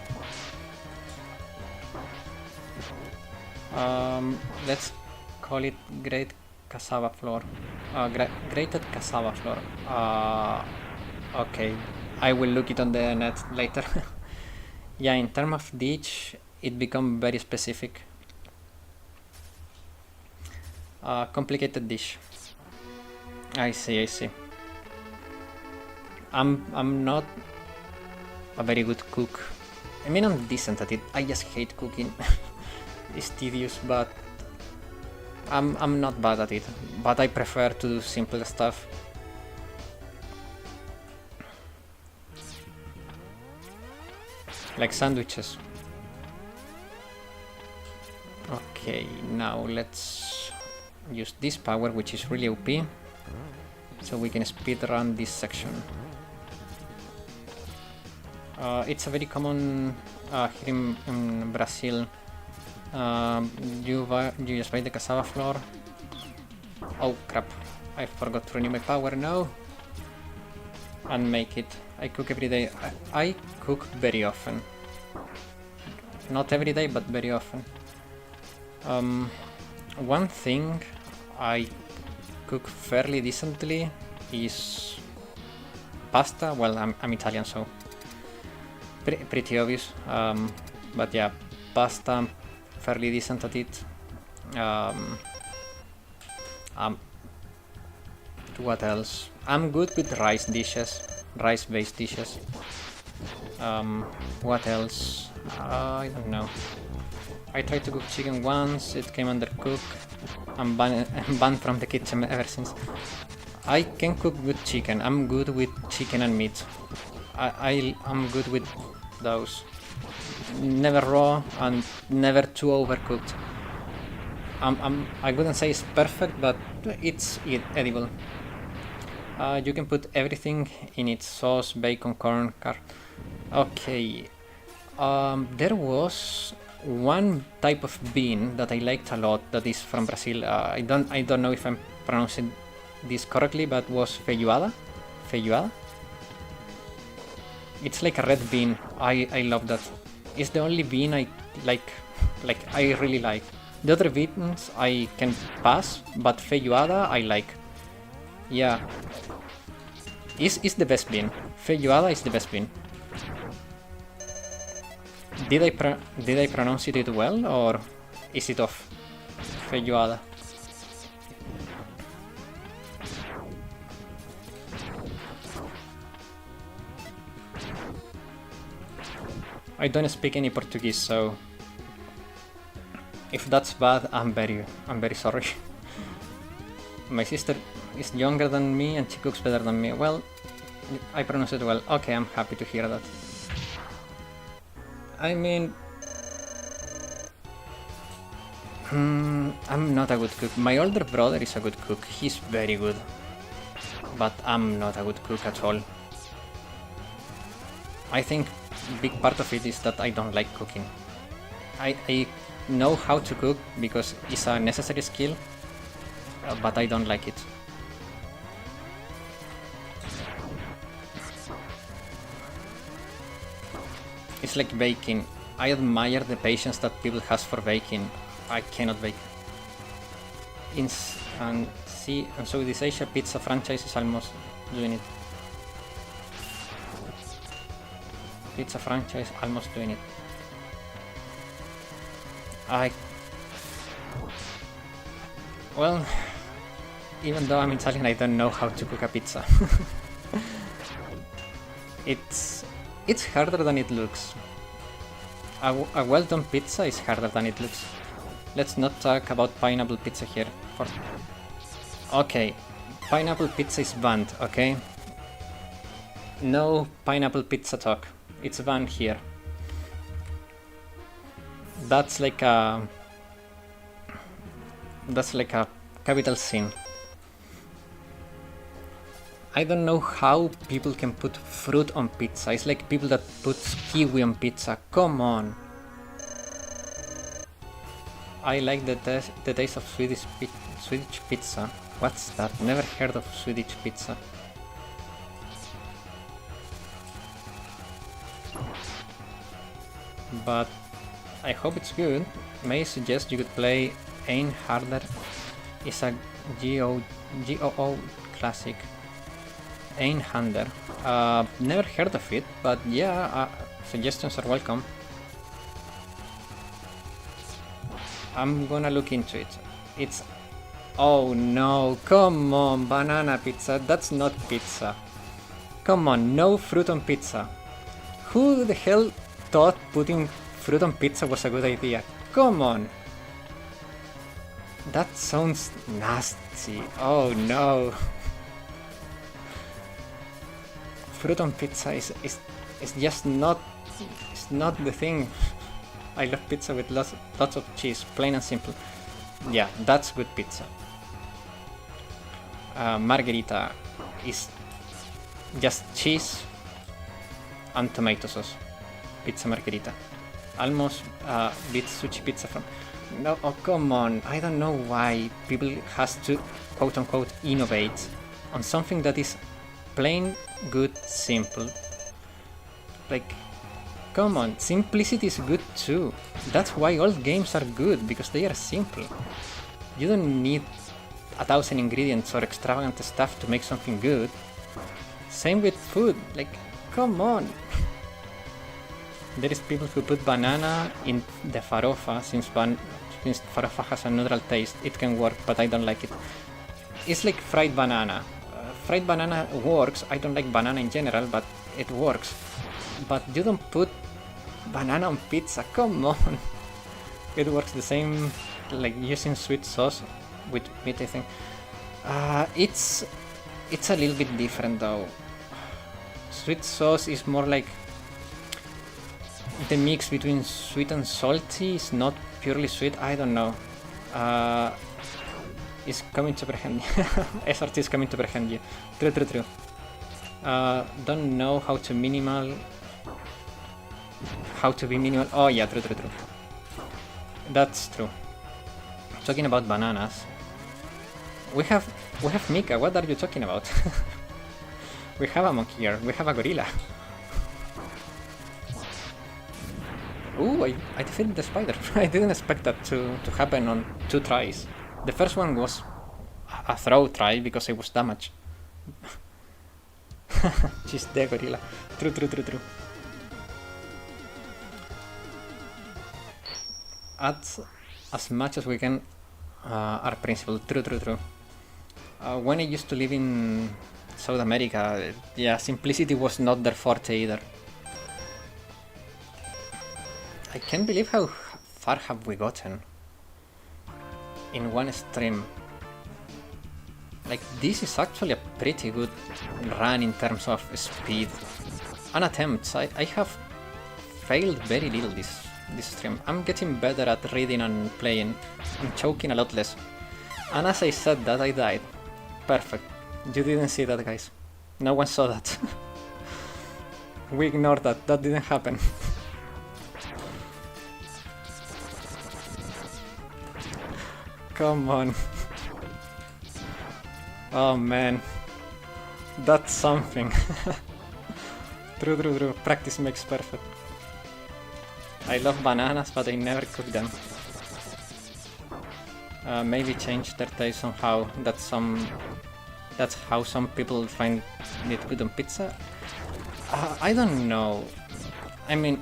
Let's call it grated cassava flour. Grated cassava flour. Okay, I will look it on the net later. Yeah, in terms of dish, it becomes very specific. Complicated dish. I see. I'm not a very good cook. I mean, I'm decent at it. I just hate cooking. It's tedious, but I'm not bad at it. But I prefer to do simple stuff. Like sandwiches. Okay, now let's use this power, which is really OP, so we can speedrun this section. It's a very common here in Brazil. You just buy the cassava flour. Oh crap, I forgot to renew my power now. And make it. I cook every day. I cook very often. Not every day, but very often. One thing I cook fairly decently is pasta. Well, I'm Italian, so pretty obvious. But yeah, pasta, fairly decent at it. What else? I'm good with rice dishes, rice-based dishes. What else? I don't know. I tried to cook chicken once, it came undercooked. I'm banned from the kitchen ever since. I can cook good chicken. I'm good with chicken and meat. I'm good with those. Never raw and never too overcooked. I wouldn't say it's perfect, but it's edible. You can put everything in it: sauce, bacon, corn, Okay. There was one type of bean that I liked a lot that is from Brazil. I don't know if I'm pronouncing this correctly, but was feijoada. Feijoada. It's like a red bean. I love that. It's the only bean I like I really like. The other beans I can pass, but feijoada I like. Yeah. It's the best bean. Feijoada is the best bean. Did I pronounce it well, or is it off? Feijoada. I don't speak any Portuguese, so if that's bad, I'm very sorry. My sister is younger than me and she cooks better than me. Well, I pronounce it well. Okay, I'm happy to hear that. I mean, I'm not a good cook. My older brother is a good cook. He's very good. But I'm not a good cook at all. I think big part of it is that I don't like cooking. I know how to cook because it's a necessary skill, but I don't like it. It's like baking. I admire the patience that people has for baking. I cannot bake. And so this Asia pizza franchise is almost doing it. Pizza franchise almost doing it. Well, even though I'm Italian, I don't know how to cook a pizza. It's harder than it looks. A well-done pizza is harder than it looks. Let's not talk about pineapple pizza here. Okay, pineapple pizza is banned, okay? No pineapple pizza talk. It's banned here. That's like a capital sin. I don't know how people can put fruit on pizza. It's like people that put kiwi on pizza. Come on. I like the taste of Swedish pizza. What's that? Never heard of Swedish pizza. But I hope it's good. May I suggest you could play Ein Harder. It's a GOO classic. Ein Hander. Never heard of it, but yeah, suggestions are welcome. I'm gonna look into it. It's... Oh no, come on, banana pizza, that's not pizza. Come on, no fruit on pizza. Who the hell thought putting fruit on pizza was a good idea? Come on. That sounds nasty. Oh no. Fruit on pizza is just not... It's not the thing. I love pizza with lots of cheese, plain and simple. Yeah, that's good pizza. Margherita is just cheese and tomato sauce. Pizza margherita. Almost beats sushi pizza from... No, oh come on, I don't know why people has to quote-unquote innovate on something that is plain, good, simple. Like, come on, simplicity is good too. That's why all games are good, because they are simple. You don't need 1,000 ingredients or extravagant stuff to make something good. Same with food, like, come on. There is people who put banana in the farofa, since farofa has a neutral taste, it can work, but I don't like it. It's like fried banana. Fried banana works, I don't like banana in general, but it works. But you don't put banana on pizza, come on. It works the same, like using sweet sauce with meat, I think. It's a little bit different though. Sweet sauce is more like the mix between sweet and salty. Is not purely sweet, I don't know. Is coming to apprehend SRT is coming to apprehend you. True. Don't know how to be minimal. Oh yeah, true. That's true. Talking about bananas. We have Mika, what are you talking about? We have a monkey here, we have a gorilla. Ooh, I defeated the spider. I didn't expect that to happen on 2 tries. The first one was a throw try because I was damaged. She's the gorilla. True. Add as much as we can our principle. True. When I used to live in South America, yeah, simplicity was not their forte either. I can't believe how far have we gotten in one stream. Like, this is actually a pretty good run in terms of speed and attempts. I have failed very little this stream. I'm getting better at reading and playing. I'm choking a lot less. And as I said that, I died. Perfect. You didn't see that, guys. No one saw that. We ignored that. That didn't happen. Come on. Oh man. That's something. True. Practice makes perfect. I love bananas, but I never cook them. Maybe change their taste somehow. That's how some people find it good on pizza. I don't know. I mean,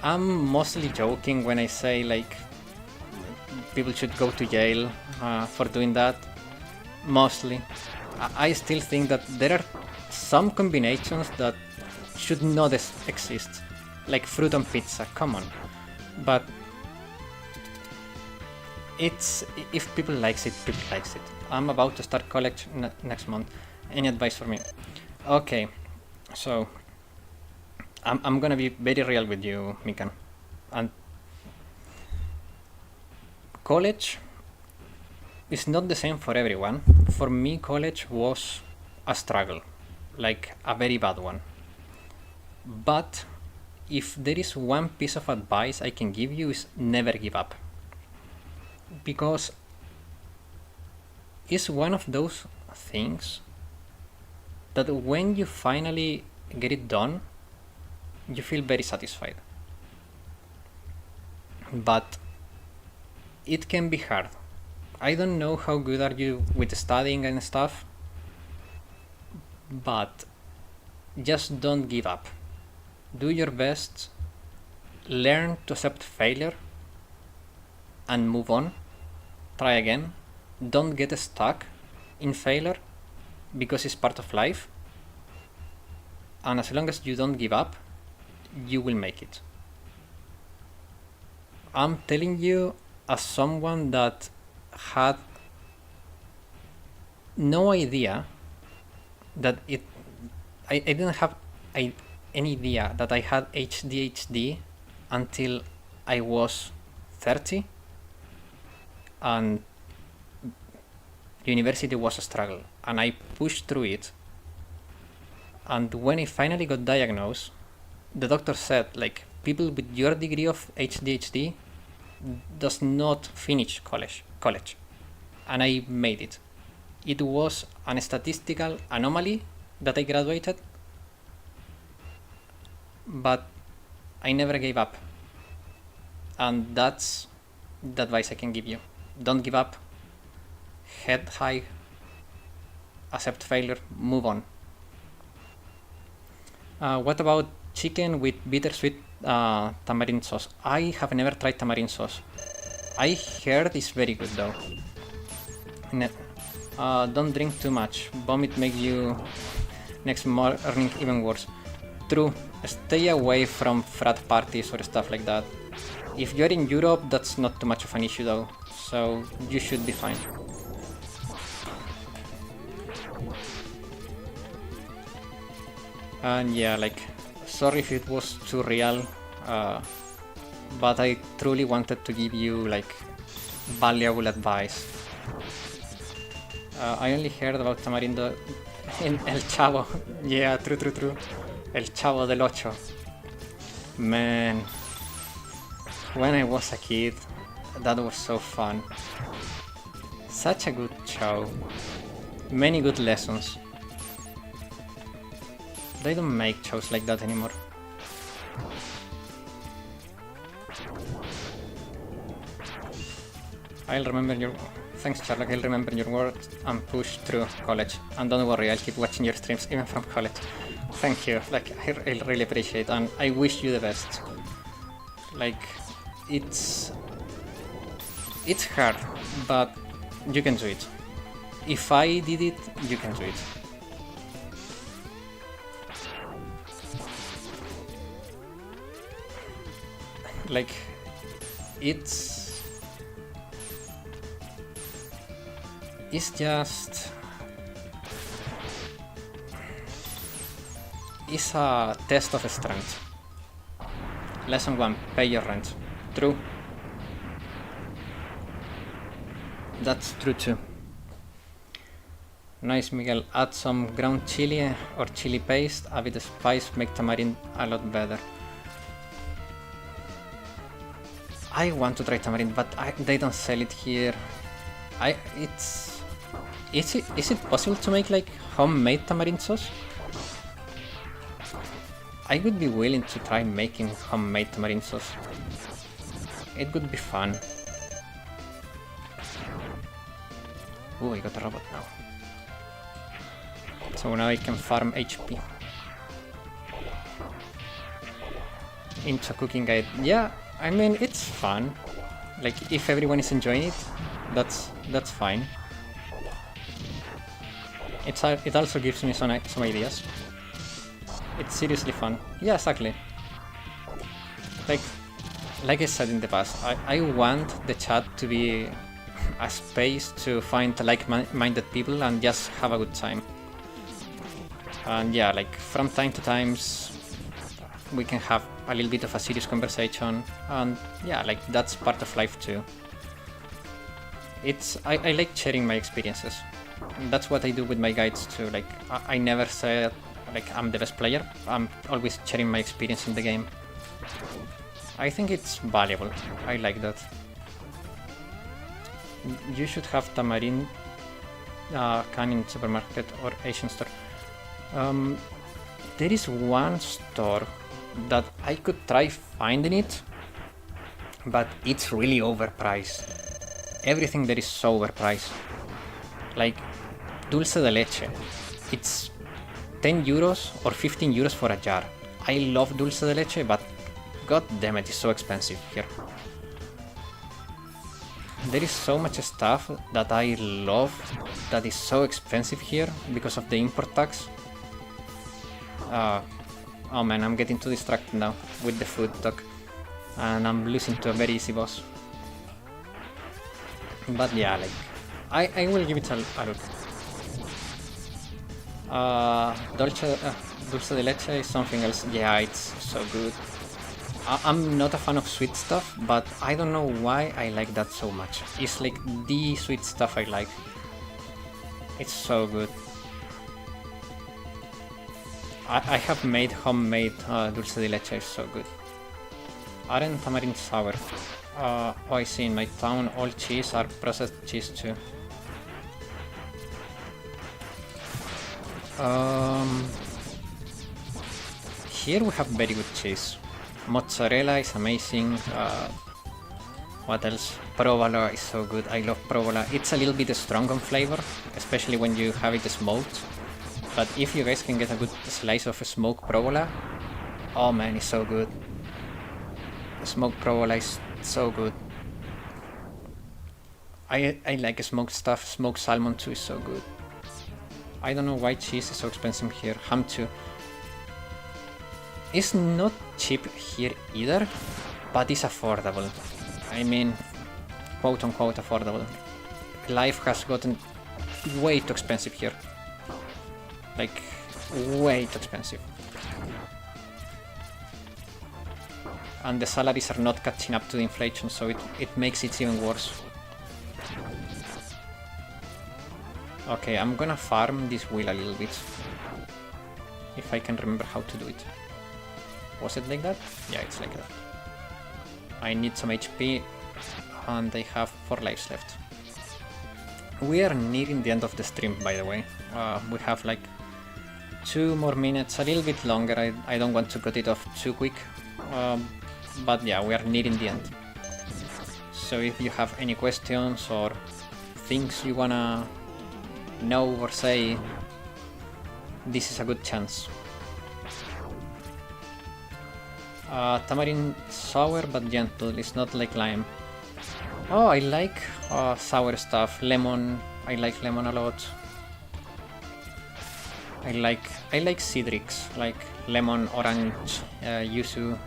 I'm mostly joking when I say like people should go to jail for doing that. Mostly. I still think that there are some combinations that should not exist. Like fruit on pizza, come on. But if people likes it, people likes it. I'm about to start college next month. Any advice for me? Okay, so I'm gonna be very real with you, Mikan. And college is not the same for everyone. For me, college was a struggle, like a very bad one. But if there is one piece of advice I can give you is never give up. Because it's one of those things that when you finally get it done, you feel very satisfied. But it can be hard. I don't know how good are you with studying and stuff, but just don't give up. Do your best, learn to accept failure, and move on. Try again. Don't get stuck in failure because it's part of life. And as long as you don't give up, you will make it. I'm telling you as someone that had no idea that I didn't have any idea that I had ADHD until I was 30, and university was a struggle, and I pushed through it. And when I finally got diagnosed, the doctor said, like, people with your degree of ADHD does not finish college. And I made it. It was a statistical anomaly that I graduated, but I never gave up. And that's the advice I can give you. Don't give up, head high, accept failure, move on. What about chicken with bittersweet tamarind sauce? I have never tried tamarind sauce. I heard it's very good though. Don't drink too much. Vomit makes you next morning even worse. True. Stay away from frat parties or stuff like that. If you're in Europe, that's not too much of an issue though, so you should be fine. And yeah, like, sorry if it was too real, but I truly wanted to give you like valuable advice. I only heard about Tamarindo in El Chavo. Yeah, true. El Chavo del Ocho. Man, when I was a kid, that was so fun. Such a good show. Many good lessons. They don't make shows like that anymore. I'll remember your... Thanks, Sherlock. I'll remember your words and push through college. And don't worry, I'll keep watching your streams even from college. Thank you. Like, I really appreciate it, and I wish you the best. Like, it's hard, but you can do it. If I did it, you can do it. Like, it's just... It's a test of strength. Lesson 1, pay your rent. True. That's true too. Nice, Miguel. Add some ground chili or chili paste, a bit of spice, make tamarind a lot better. I want to try tamarind, but they don't sell it here. Is it possible to make like homemade tamarind sauce? I would be willing to try making homemade tamarind sauce. It would be fun. Oh, I got a robot now. So now I can farm HP. Into a cooking guide. Yeah, I mean, it's fun. Like, if everyone is enjoying it, that's fine. It also gives me some ideas. It's seriously fun. Yeah, exactly. Like I said in the past, I want the chat to be a space to find like-minded people and just have a good time. And yeah, like from time to time we can have a little bit of a serious conversation, and yeah, like that's part of life too. I like sharing my experiences. That's what I do with my guides too. Like I never say like I'm the best player. I'm always sharing my experience in the game. I think it's valuable. I like that. You should have tamarind can in supermarket or Asian store. There is one store that I could try finding it, but it's really overpriced. Everything there is so overpriced. Like dulce de leche, it's 10 euros or 15 euros for a jar. I love dulce de leche, but god damn it, it's so expensive here. There is so much stuff that I love that is so expensive here because of the import tax. Oh man, I'm getting too distracted now with the food talk, and I'm losing to a very easy boss. But yeah, like I will give it a look. Dulce de leche is something else. Yeah, it's so good. I'm not a fan of sweet stuff, but I don't know why I like that so much. It's like the sweet stuff I like. It's so good. I have made homemade dulce de leche, it's so good. Aren't tamarind sour? Oh, I see, in my town all cheese are processed cheese too. Here we have very good cheese. Mozzarella is amazing. What else? Provola is so good. I love provola. It's a little bit strong on flavor, especially when you have it smoked. But if you guys can get a good slice of smoked provola, oh man, it's so good. Smoked provola is so good. I like smoked stuff. Smoked salmon too is so good. I don't know why cheese is so expensive here. Ham too. It's not cheap here either, but it's affordable. I mean, quote unquote affordable. Life has gotten way too expensive here. Like, way too expensive. And the salaries are not catching up to the inflation, so it makes it even worse. Okay, I'm gonna farm this wheel a little bit. If I can remember how to do it. Was it like that? Yeah, it's like that. I need some HP, and I have 4 lives left. We are nearing the end of the stream, by the way. We have like 2 more minutes, a little bit longer. I don't want to cut it off too quick. But yeah, we are nearing the end. So if you have any questions or things you wanna know or say, this is a good chance. Tamarind sour but gentle, it's not like lime. Oh, I like sour stuff. Lemon, I like lemon a lot. I like citrics, like lemon, orange, yuzu.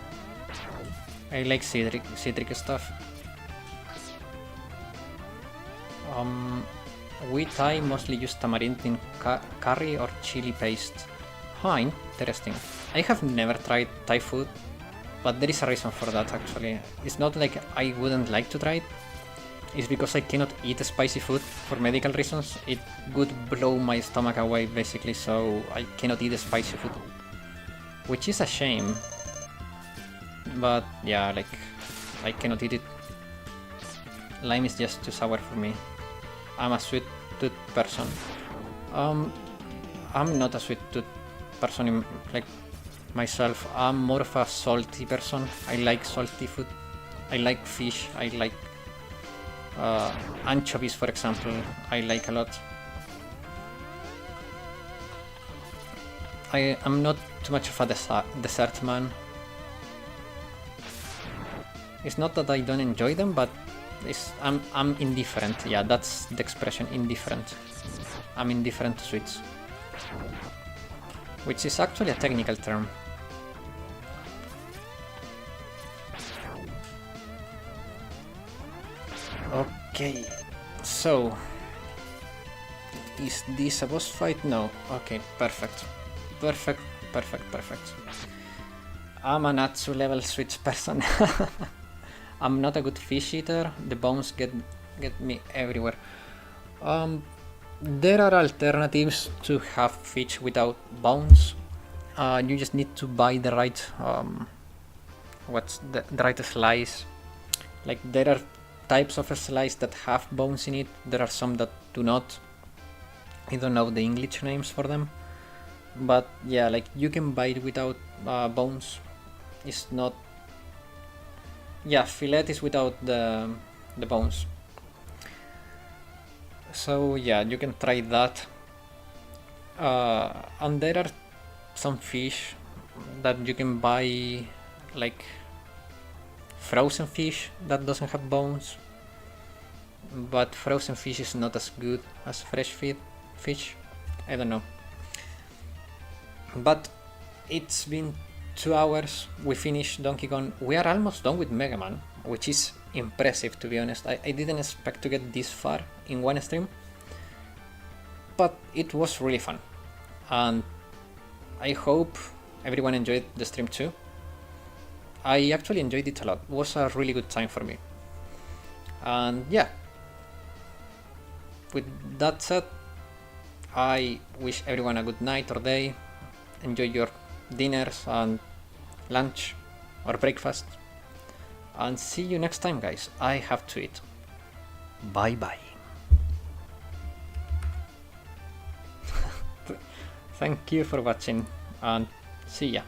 I like citric stuff. We Thai mostly use tamarind in curry or chili paste. Huh, interesting. I have never tried Thai food, but there is a reason for that actually. It's not like I wouldn't like to try it. It's because I cannot eat spicy food for medical reasons. It would blow my stomach away basically, so I cannot eat spicy food. Which is a shame. But yeah, like I cannot eat it lime is just too sour for me. I'm a sweet tooth person. I'm not a sweet tooth person like myself. I'm more of a salty person. I like salty food. I like fish. I like anchovies, for example. I like a lot. I'm not too much of a dessert man. It's not that I don't enjoy them, but I'm indifferent. Yeah, that's the expression, indifferent. I'm indifferent to sweets. Which is actually a technical term. Okay, so is this a boss fight? No. Okay, perfect. Perfect. I'm a Natsu level sweets person. I'm not a good fish eater. The bones get me everywhere. There are alternatives to have fish without bones. You just need to buy the right what's the right slice. Like there are types of slice that have bones in it. There are some that do not. I don't know the English names for them. But yeah, like you can buy it without bones. It's not. Yeah, fillet is without the bones. So yeah, you can try that. And there are some fish that you can buy, like frozen fish that doesn't have bones. But frozen fish is not as good as fresh fish. I don't know. But it's been 2 hours. We finished Donkey Kong. We are almost done with Mega Man, which is impressive, to be honest. I didn't expect to get this far in one stream, but it was really fun, and I hope everyone enjoyed the stream too. I actually enjoyed it a lot. It was a really good time for me. And yeah, with that said, I wish everyone a good night or day. Enjoy your dinners and lunch or breakfast, and see you next time, guys. I have to eat. Bye bye. Thank you for watching, and see ya.